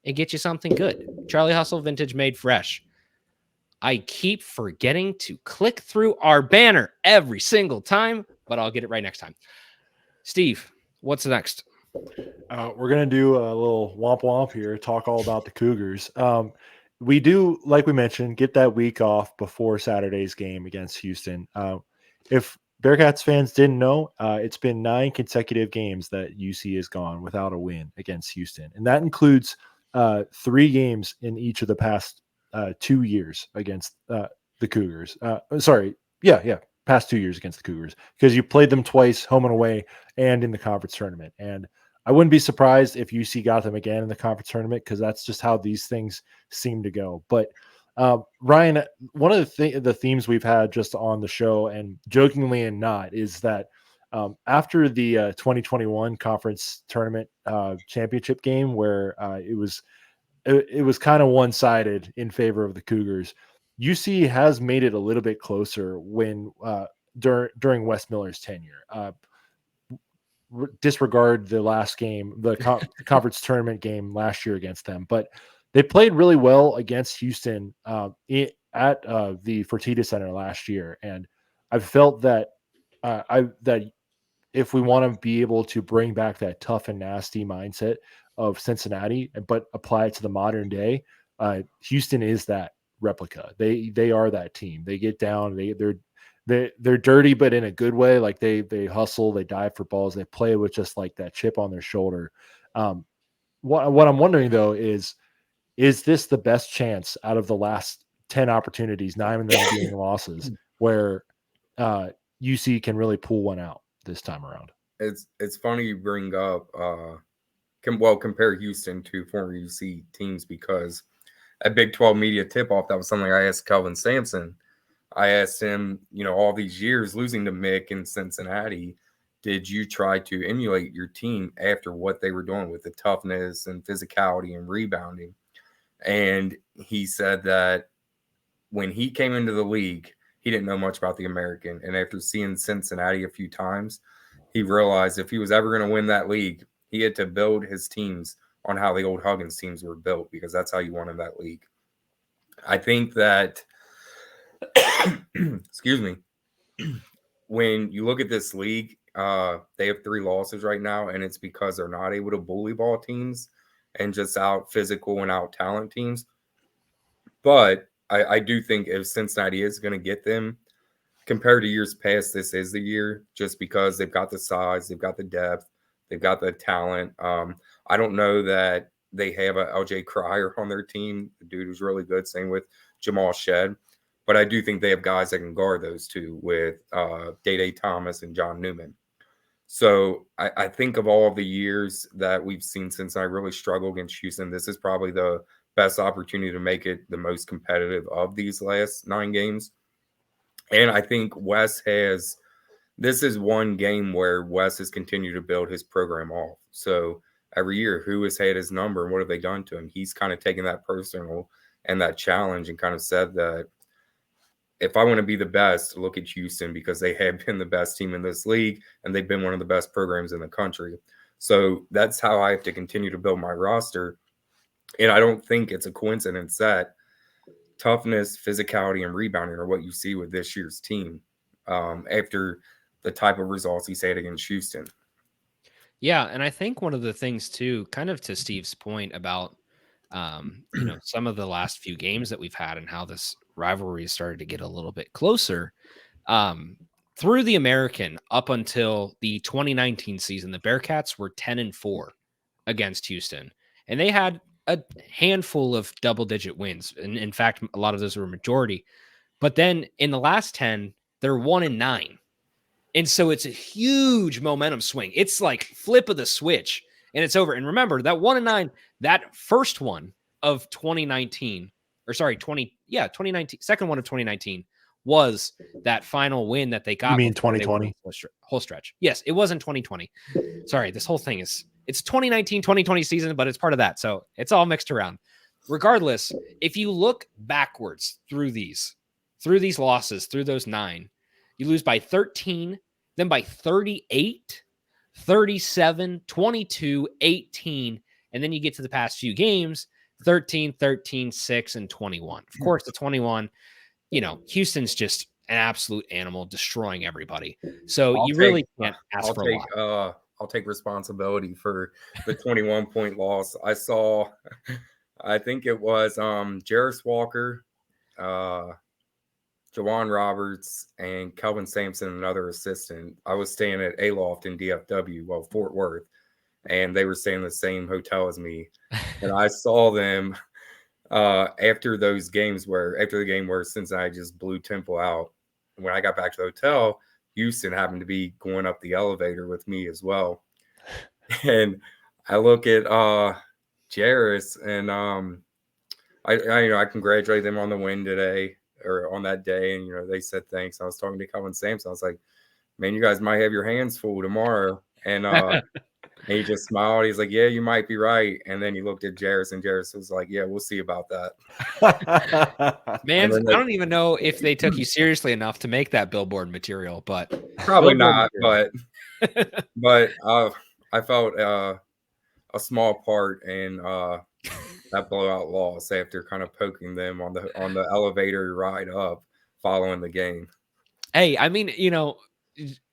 and get you something good. Charlie Hustle, vintage made fresh. I keep forgetting to click through our banner every single time, but I'll get it right next time. Steve, what's next? We're going to do a little womp womp here, talk all about the Cougars. We do, like we mentioned, get that week off before Saturday's game against Houston. If Bearcats fans didn't know, it's been 9 consecutive games that UC has gone without a win against Houston. And that includes 3 games in each of the past 2 years against the Cougars. Past 2 years against the Cougars, because you played them twice, home and away, and in the conference tournament. And I wouldn't be surprised if UC got them again in the conference tournament, because that's just how these things seem to go. But Ryan, one of the themes we've had just on the show, and jokingly and not, is that after the 2021 conference tournament championship game, where it was kind of one-sided in favor of the Cougars, UC has made it a little bit closer when during Wes Miller's tenure. disregard the last game, the conference tournament game last year against them, but they played really well against Houston at the Fertitta Center last year, and I've felt that that if we want to be able to bring back that tough and nasty mindset of Cincinnati, but apply it to the modern day, Houston is that replica. They are that team. They get down. They're dirty, but in a good way. Like they hustle, they dive for balls, they play with just like that chip on their shoulder. What I'm wondering though is this the best chance out of the last 10 opportunities, 9 of them being losses, where UC can really pull one out this time around? It's funny you bring up compare Houston to former UC teams, because at Big 12 media tip-off, that was something I asked Kelvin Sampson. I asked him, all these years losing to Mick in Cincinnati, did you try to emulate your team after what they were doing with the toughness and physicality and rebounding? And he said that when he came into the league, he didn't know much about the American. And after seeing Cincinnati a few times, he realized if he was ever going to win that league, he had to build his teams on how the old Huggins teams were built, because that's how you won in that league. I think that, excuse me, when you look at this league, they have 3 losses right now, and it's because they're not able to bully ball teams and just out physical and out talent teams. But I do think if Cincinnati is going to get them, compared to years past, this is the year, just because they've got the size, they've got the depth, they've got the talent. I don't know that they have a LJ Cryer on their team, the dude who's really good, same with Jamal Shed. But I do think they have guys that can guard those two with Day Thomas and John Newman. So I think of all of the years that we've seen since I really struggle against Houston, this is probably the best opportunity to make it the most competitive of these last 9 games. And I think this is one game where Wes has continued to build his program off. So every year, who has had his number and what have they done to him? He's kind of taken that personal and that challenge and kind of said that if I want to be the best, look at Houston, because they have been the best team in this league and they've been one of the best programs in the country. So that's how I have to continue to build my roster. And I don't think it's a coincidence that toughness, physicality, and rebounding are what you see with this year's team after the type of results he's had against Houston. Yeah, and I think one of the things too, kind of to Steve's point about some of the last few games that we've had and how this rivalry started to get a little bit closer. Through the American up until the 2019 season, the Bearcats were 10-4 against Houston, and they had a handful of double-digit wins. And in fact, a lot of those were majority. But then in the last 10, they're 1-9. And so it's a huge momentum swing. It's like flip of the switch and it's over. And remember that 1-9, that first one of 2019, 2019, second one of 2019 was that final win that they got. You mean 2020? Whole stretch. Yes, it was in 2020. Sorry, this whole thing it's 2019, 2020 season, but it's part of that. So it's all mixed around. Regardless, if you look backwards through these losses, through those 9, you lose by 13, then by 38, 37, 22, 18, and then you get to the past few games, 13, 13, 6, and 21. Of course, the 21, Houston's just an absolute animal, destroying everybody. So you really can't ask for a lot. I'll take responsibility for the 21-point loss. I think it was Jarris Walker, Jawan Roberts, and Kelvin Sampson, another assistant. I was staying at Aloft in DFW, Fort Worth, and they were staying in the same hotel as me. And I saw them after the game where Cincinnati just blew Temple out. When I got back to the hotel, Houston happened to be going up the elevator with me as well. And I look at Jarris, and I congratulate them on the win today, or on that day, and they said thanks. I was talking to Kelvin Sampson. I was like, man, you guys might have your hands full tomorrow. And he just smiled. He's like, yeah, you might be right. And then he looked at Jarris, and Jarris was like, yeah, we'll see about that. Man, I don't even know if they took you seriously enough to make that billboard material, but probably not. Material. But I felt a small part in that blowout loss after kind of poking them on the elevator ride up following the game. Hey, I mean,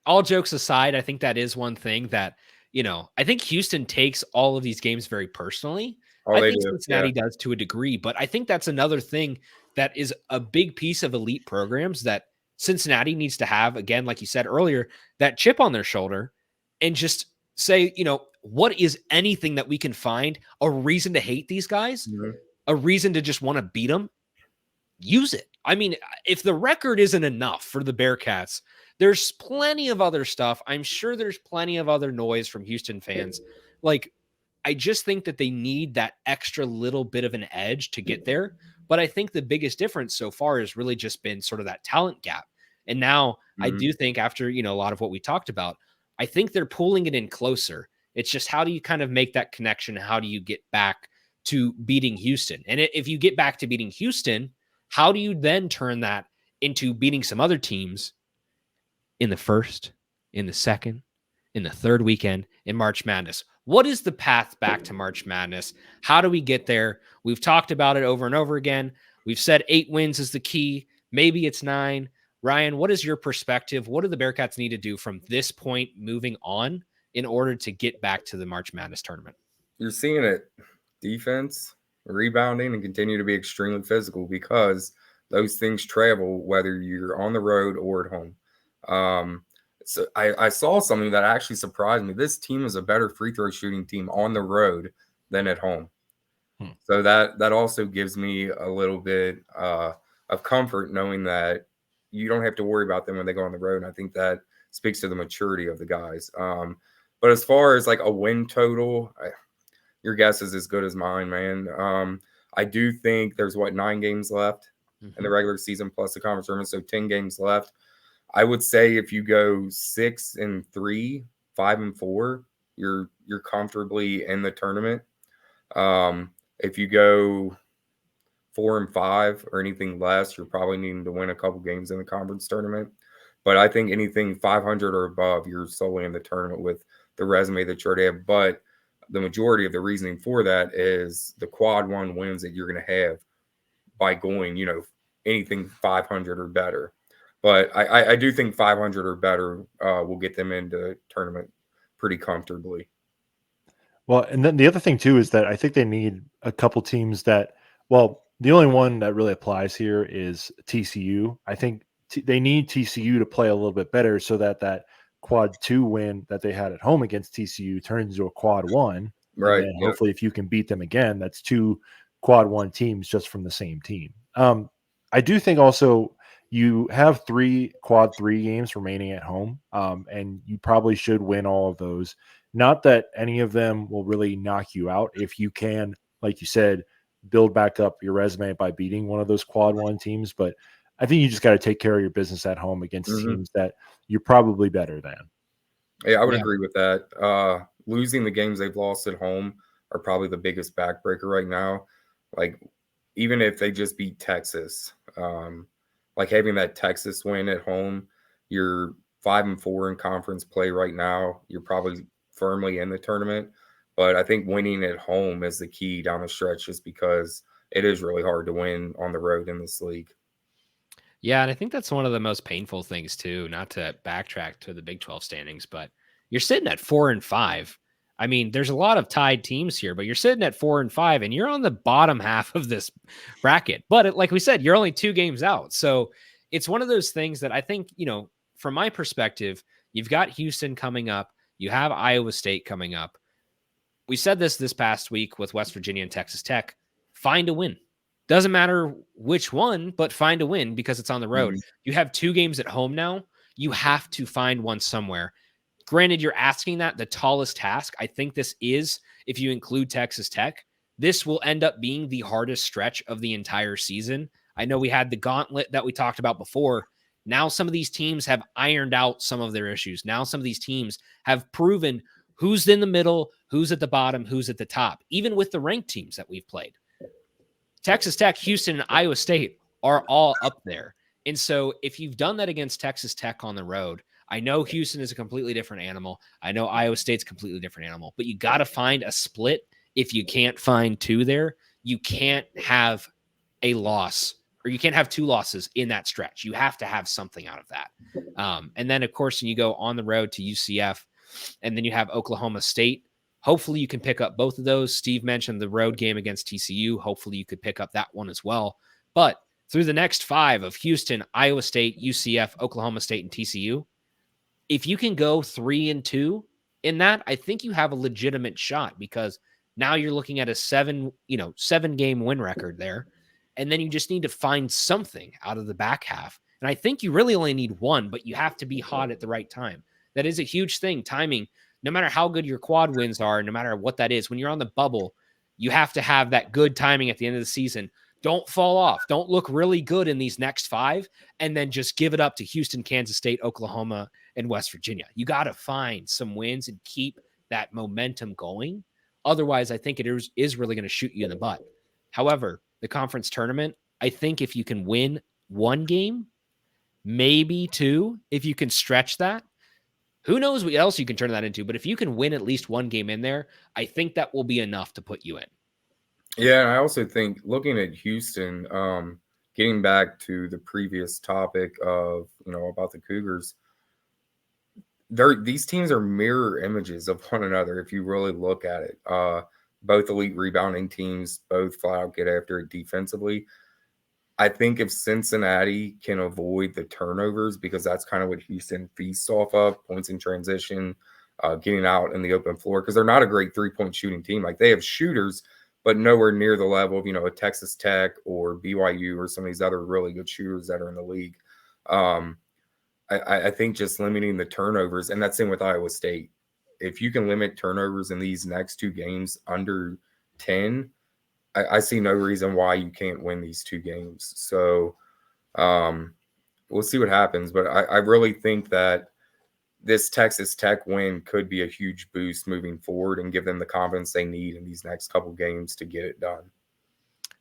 all jokes aside, I think that is one thing that, I think Houston takes all of these games very personally. Oh, I they think do. Yeah. Cincinnati does to a degree, but I think that's another thing that is a big piece of elite programs that Cincinnati needs to have, again, like you said earlier, that chip on their shoulder and just say, what is anything that we can find a reason to hate these guys, Mhm. a reason to just want to beat them? Use it. I mean, if the record isn't enough for the Bearcats, there's plenty of other stuff. I'm sure there's plenty of other noise from Houston fans. Like, I just think that they need that extra little bit of an edge to get there. But I think the biggest difference so far has really just been sort of that talent gap. And now I Mhm. do think after, a lot of what we talked about, I think they're pulling it in closer. It's just how do you kind of make that connection? How do you get back to beating Houston? And if you get back to beating Houston, how do you then turn that into beating some other teams in the first, in the second, in the third weekend in March Madness? What is the path back to March Madness? How do we get there? We've talked about it over and over again. We've said 8 wins is the key. Maybe it's 9. Ryan, what is your perspective? What do the Bearcats need to do from this point moving on in order to get back to the March Madness tournament? You're seeing it. Defense, rebounding, and continue to be extremely physical because those things travel whether you're on the road or at home. So I saw something that actually surprised me. This team is a better free throw shooting team on the road than at home. So that also gives me a little bit of comfort knowing that you don't have to worry about them when they go on the road. And I think that speaks to the maturity of the guys. But as far as like a win total, your guess is as good as mine, man. I do think there's 9 games left in the regular season plus the conference tournament, so 10 games left. I would say if you go 6-3, 5-4, you're comfortably in the tournament. If you go 4-5 or anything less, you're probably needing to win a couple games in the conference tournament. But I think anything 500 or above, you're solely in the tournament with the resume that you already have. But the majority of the reasoning for that is the quad 1 wins that you're going to have by going, anything 500 or better. But I do think 500 or better will get them into tournament pretty comfortably. Well, and then the other thing too is that I think they need a couple teams that, well, the only one that really applies here is TCU. I think they need TCU to play a little bit better so that that quad 2 win that they had at home against TCU turns into a quad 1. Right. And then hopefully if you can beat them again, that's 2 quad 1 teams just from the same team. I do think also you have 3 quad 3 games remaining at home, and you probably should win all of those. Not that any of them will really knock you out if you can, like you said, build back up your resume by beating one of those quad 1 teams. But I think you just got to take care of your business at home against teams that you're probably better than. Yeah, I would agree with that. Losing the games they've lost at home are probably the biggest backbreaker right now. Like, even if they just beat Texas, like having that Texas win at home, you're 5-4 in conference play right now. You're probably firmly in the tournament. But I think winning at home is the key down the stretch just because it is really hard to win on the road in this league. Yeah, and I think that's one of the most painful things too, not to backtrack to the Big 12 standings, but you're sitting at 4-5. I mean, there's a lot of tied teams here, but you're sitting at 4-5 and you're on the bottom half of this bracket. But like we said, you're only 2 games out. So it's one of those things that I think, from my perspective, you've got Houston coming up, you have Iowa State coming up. We said this past week with West Virginia and Texas Tech. Find a win. Doesn't matter which one, but find a win because it's on the road. You have 2 games at home now. You have to find one somewhere. Granted, you're asking that the tallest task. I think this is, if you include Texas Tech, this will end up being the hardest stretch of the entire season. I know we had the gauntlet that we talked about before. Now some of these teams have ironed out some of their issues. Now some of these teams have proven who's in the middle, who's at the bottom, who's at the top, even with the ranked teams that we've played. Texas Tech, Houston, and Iowa State are all up there. And so if you've done that against Texas Tech on the road, I know Houston is a completely different animal. I know Iowa State's a completely different animal, but you got to find a split. If you can't find two there, you can't have a loss, or you can't have two losses in that stretch. You have to have something out of that. And then, of course, when you go on the road to UCF, and then you have Oklahoma State, hopefully you can pick up both of those. Steve mentioned the road game against TCU. Hopefully you could pick up that one as well. But through the next 5 of Houston, Iowa State, UCF, Oklahoma State, and TCU, if you can go 3-2 in that, I think you have a legitimate shot, because now you're looking at a 7-game win record there. And then you just need to find something out of the back half. And I think you really only need one, but you have to be hot at the right time. That is a huge thing. Timing, no matter how good your quad wins are, no matter what that is, when you're on the bubble, you have to have that good timing at the end of the season. Don't fall off. Don't look really good in these next 5 and then just give it up to Houston, Kansas State, Oklahoma, and West Virginia. You got to find some wins and keep that momentum going. Otherwise, I think it is really going to shoot you in the butt. However, the conference tournament, I think if you can win 1 game, maybe 2, if you can stretch that, who knows what else you can turn that into. But if you can win at least 1 game in there, I think that will be enough to put you in. Yeah, and I also think, looking at Houston, getting back to the previous topic of, about the Cougars, these teams are mirror images of one another if you really look at it. Both elite rebounding teams, both flat out get after it defensively. I think if Cincinnati can avoid the turnovers, because that's kind of what Houston feasts off of, points in transition, getting out in the open floor, because they're not a great three-point shooting team. Like, they have shooters, but nowhere near the level of, a Texas Tech or BYU or some of these other really good shooters that are in the league. I think just limiting the turnovers, and that's same with Iowa State. If you can limit turnovers in these next 2 games under 10, I see no reason why you can't win these 2 games. So we'll see what happens. But I really think that this Texas Tech win could be a huge boost moving forward and give them the confidence they need in these next couple games to get it done.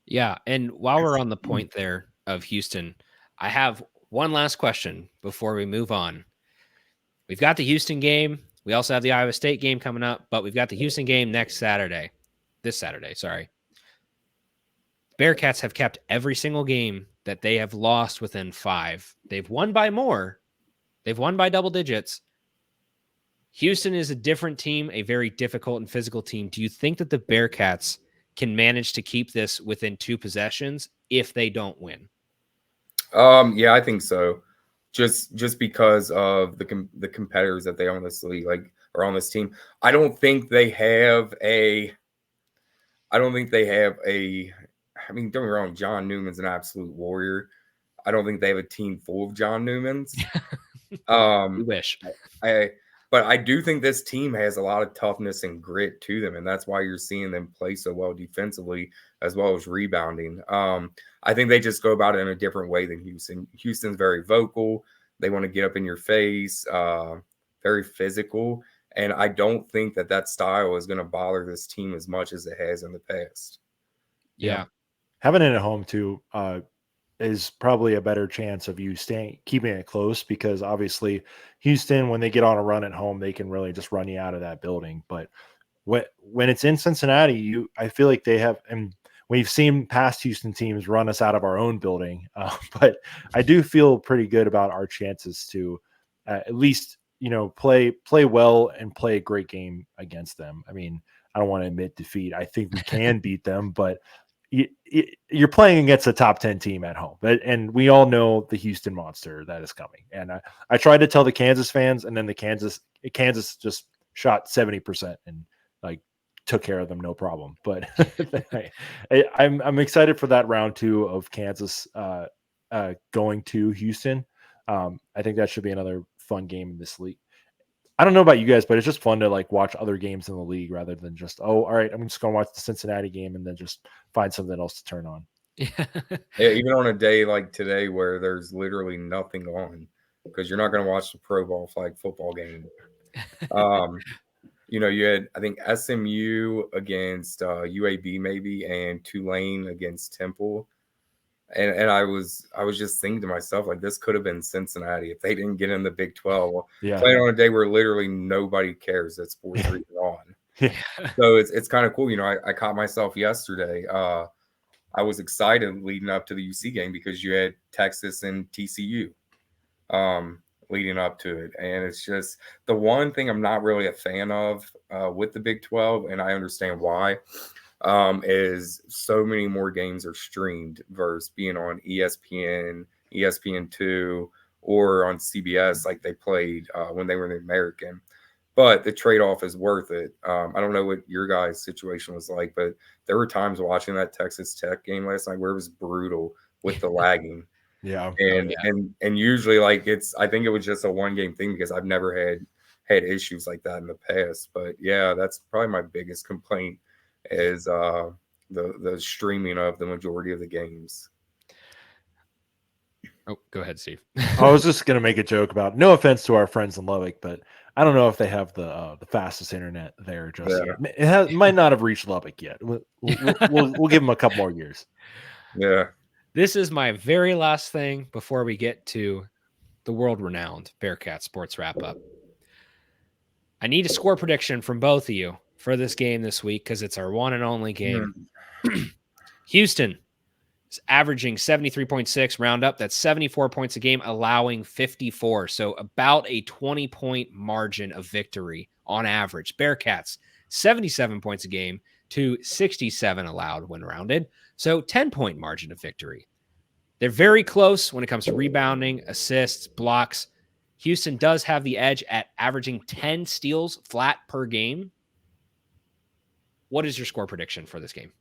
Yeah, and while we're on the point there of Houston, I have one last question before we move on. We've got the Houston game. We also have the Iowa State game coming up, but we've got the Houston game this Saturday, sorry. Bearcats have kept every single game that they have lost within 5. They've won by more. They've won by double digits. Houston is a different team, a very difficult and physical team. Do you think that the Bearcats can manage to keep this within 2 possessions if they don't win? Yeah, I think so. Just because of the competitors that they are in this league, or on this team. I don't think they have a. Don't get me wrong, John Newman's an absolute warrior. I don't think they have a team full of John Newmans. We wish. But I do think this team has a lot of toughness and grit to them, and that's why you're seeing them play so well defensively as well as rebounding. I think they just go about it in a different way than Houston. Houston's very vocal. They want to get up in your face, very physical. And I don't think that style is going to bother this team as much as it has in the past. Yeah. Having it at home too is probably a better chance of you keeping it close, because obviously Houston, when they get on a run at home, they can really just run you out of that building. But when it's in Cincinnati, I feel like they have, and we've seen past Houston teams run us out of our own building. But I do feel pretty good about our chances to at least, play well and play a great game against them. I mean, I don't want to admit defeat. I think we can beat them, but you're playing against a top 10 team at home, and we all know the Houston monster that is coming. And I tried to tell the Kansas fans, and then the Kansas just shot 70% and took care of them, no problem. But I'm excited for that round 2 of Kansas going to Houston. I think that should be another fun game in this league. I don't know about you guys, but it's just fun to watch other games in the league rather than just, all right, I'm just going to watch the Cincinnati game and then just find something else to turn on. Yeah, even on a day like today where there's literally nothing on, because you're not going to watch the pro ball flag football game. You had, I think, SMU against UAB maybe, and Tulane against Temple. And I was just thinking to myself, like, this could have been Cincinnati if they didn't get in the Big 12. Yeah. Playing on a day where literally nobody cares that sports are even on. Yeah. So it's kind of cool. You know, I caught myself yesterday. I was excited leading up to the UC game because you had Texas and TCU leading up to it. And it's just the one thing I'm not really a fan of with the Big 12, and I understand why, is so many more games are streamed versus being on ESPN, ESPN2, or on CBS like they played when they were in the American. But the trade-off is worth it. I don't know what your guys' situation was like, but there were times watching that Texas Tech game last night where it was brutal with the lagging. Yeah. And usually, like, I think it was just a one-game thing because I've never had issues like that in the past. But yeah, that's probably my biggest complaint is the streaming of the majority of the games. Oh, go ahead, Steve. I was just gonna make a joke about, no offense to our friends in Lubbock, but I don't know if they have the fastest internet there just yet. It might not have reached Lubbock yet. We'll give them a couple more years. Yeah. This is my very last thing before we get to the world-renowned Bearcats Sports Wrap-Up. I need a score prediction from both of you for this game this week because it's our one and only game. Houston is averaging 73.6 round up. That's 74 points a game, allowing 54. So about a 20-point margin of victory on average. Bearcats, 77 points a game to 67 allowed when rounded. So 10-point margin of victory. They're very close when it comes to rebounding, assists, blocks. Houston does have the edge at averaging 10 steals flat per game. What is your score prediction for this game?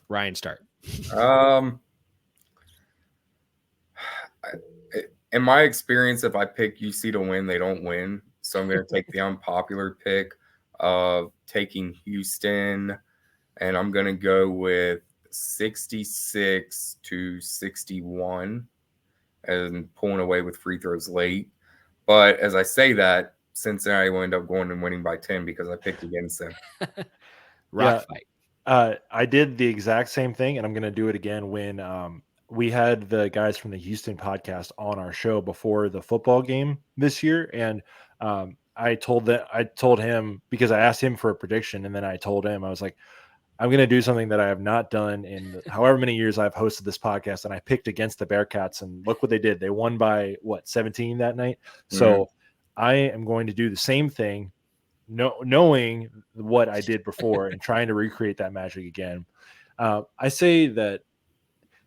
Ryan, start. In my experience, if I pick UC to win, they don't win. So I'm going to take the unpopular pick of taking Houston, and I'm going to go with 66-61 and pulling away with free throws late. But as I say that, Cincinnati will end up going and winning by 10 because I picked against them. Fight. I did the exact same thing, and I'm going to do it again when we had the guys from the Houston podcast on our show before the football game this year, and I told him, because I asked him for a prediction, and then I told him, I was like, I'm going to do something that I have not done in however many years I've hosted this podcast, and I picked against the Bearcats, and look what they did. They won by 17 that night. Mm-hmm. So I am going to do the same thing, knowing what I did before and trying to recreate that magic again. I say that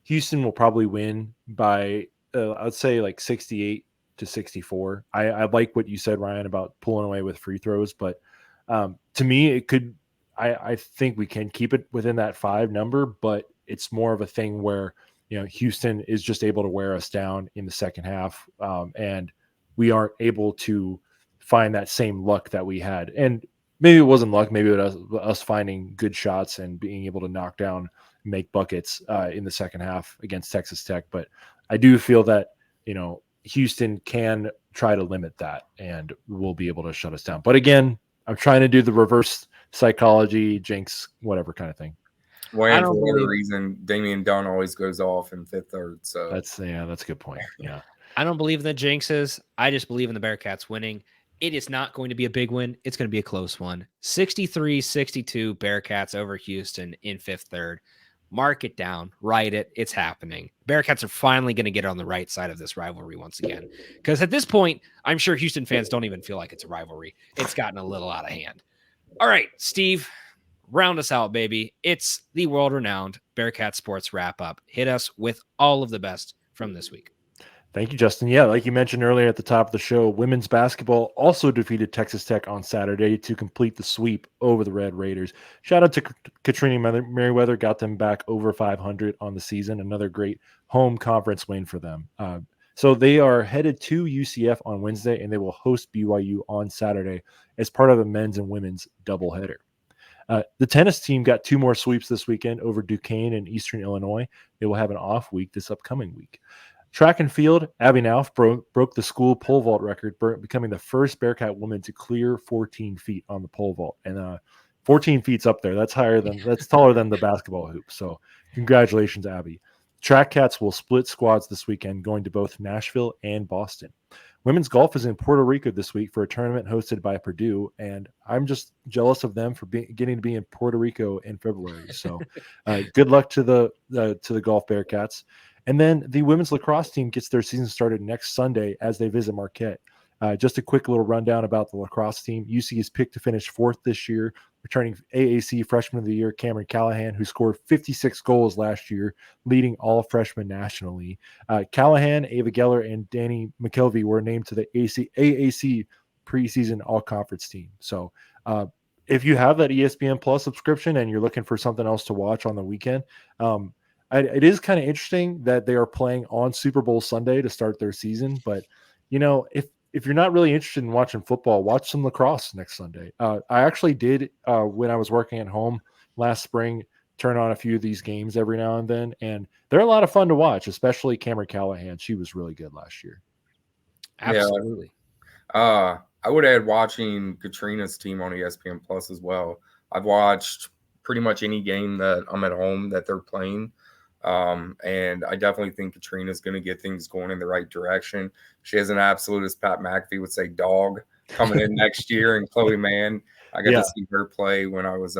Houston will probably win by, I'd say like 68-64. I like what you said, Ryan, about pulling away with free throws, but to me, it could. I think we can keep it within that 5 number, but it's more of a thing where, Houston is just able to wear us down in the second half, and we aren't able to find that same luck that we had. And maybe it wasn't luck, maybe it was us finding good shots and being able to knock down, make buckets in the second half against Texas Tech. But I do feel that, Houston can try to limit that and will be able to shut us down. But again, I'm trying to do the reverse psychology, jinx, whatever kind of thing. Well, for whatever reason, Damian Dunn always goes off in fifth, third. So that's a good point. Yeah. I don't believe in the jinxes. I just believe in the Bearcats winning. It is not going to be a big win. It's going to be a close one. 63-62 Bearcats over Houston in fifth, third. Mark it down. Write it. It's happening. Bearcats are finally going to get on the right side of this rivalry once again. Because at this point, I'm sure Houston fans don't even feel like it's a rivalry. It's gotten a little out of hand. All right, Steve, round us out, baby. It's the world-renowned Bearcats Sports Wrap-Up. Hit us with all of the best from this week. Thank you, Justin. Yeah, like you mentioned earlier at the top of the show, women's basketball also defeated Texas Tech on Saturday to complete the sweep over the Red Raiders. Shout out to Katrina Merriweather, got them back over 500 on the season. Another great home conference win for them. So they are headed to UCF on Wednesday, and they will host BYU on Saturday as part of the men's and women's doubleheader. The tennis team got 2 more sweeps this weekend over Duquesne and Eastern Illinois. They will have an off week this upcoming week. Track and field, Abby Nauf broke the school pole vault record, becoming the first Bearcat woman to clear 14 feet on the pole vault. And 14 feet's up there. That's taller than the basketball hoop. So congratulations, Abby. Track Cats will split squads this weekend, going to both Nashville and Boston. Women's golf is in Puerto Rico this week for a tournament hosted by Purdue, and I'm just jealous of them for getting to be in Puerto Rico in February. So, good luck to the Golf Bearcats. And then the women's lacrosse team gets their season started next Sunday as they visit Marquette. Just a quick little rundown about the lacrosse team. UC is picked to finish 4th this year, returning AAC Freshman of the Year Cameron Callahan, who scored 56 goals last year, leading all freshmen nationally. Callahan, Ava Geller, and Danny McKelvey were named to the AAC preseason all-conference team. So if you have that ESPN Plus subscription and you're looking for something else to watch on the weekend, it is kind of interesting that they are playing on Super Bowl Sunday to start their season. But, if you're not really interested in watching football, watch some lacrosse next Sunday. I actually did, when I was working at home last spring, turn on a few of these games every now and then, and they're a lot of fun to watch, especially Cameron Callahan. She was really good last year. Absolutely. Yeah. I would add watching Katrina's team on ESPN Plus as well. I've watched pretty much any game that I'm at home that they're playing. And I definitely think Katrina's going to get things going in the right direction. She has an absolute, as Pat McAfee would say, dog coming in next year. And Chloe Mann, I got to see her play when I was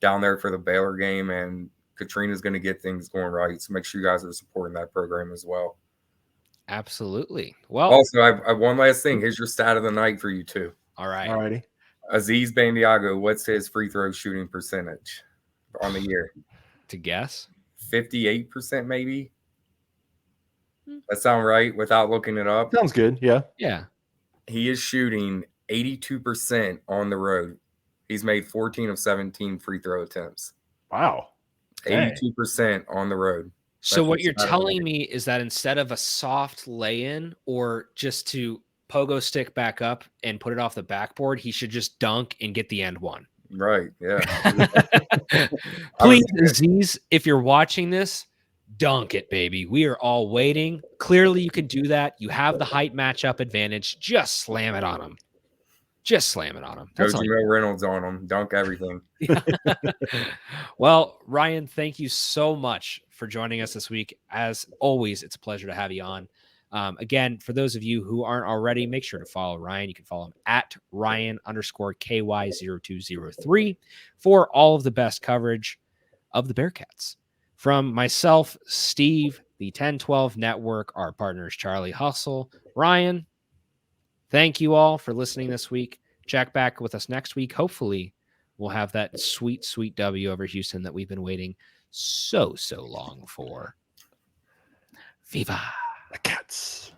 down there for the Baylor game. And Katrina's going to get things going right. So make sure you guys are supporting that program as well. Absolutely. Well, also, I have one last thing. Here's your stat of the night for you two. All right. All righty. Aziz Bandiago, what's his free throw shooting percentage on the year? To guess? 58% maybe. That sound right without looking it up? Sounds good. Yeah. Yeah. He is shooting 82% on the road. He's made 14 of 17 free throw attempts. Wow. 82% on the road. So what you're telling me is that instead of a soft lay-in or just to pogo stick back up and put it off the backboard, he should just dunk and get the end one. Right. Yeah. Please, Aziz, if you're watching this, dunk it, baby. We are all waiting. Clearly, you can do that. You have the height matchup advantage. Just slam it on him. Just slam it on him. Go Jamil Reynolds on him. Dunk everything. Well, Ryan, thank you so much for joining us this week. As always, it's a pleasure to have you on. Again, for those of you who aren't already, make sure to follow Ryan. You can follow him at Ryan_KY0203 for all of the best coverage of the Bearcats. From myself, Steve, the 1012 Network, our partners, Charlie Hustle, Ryan, thank you all for listening this week. Check back with us next week. Hopefully, we'll have that sweet, sweet W over Houston that we've been waiting so long for. Viva la Cats.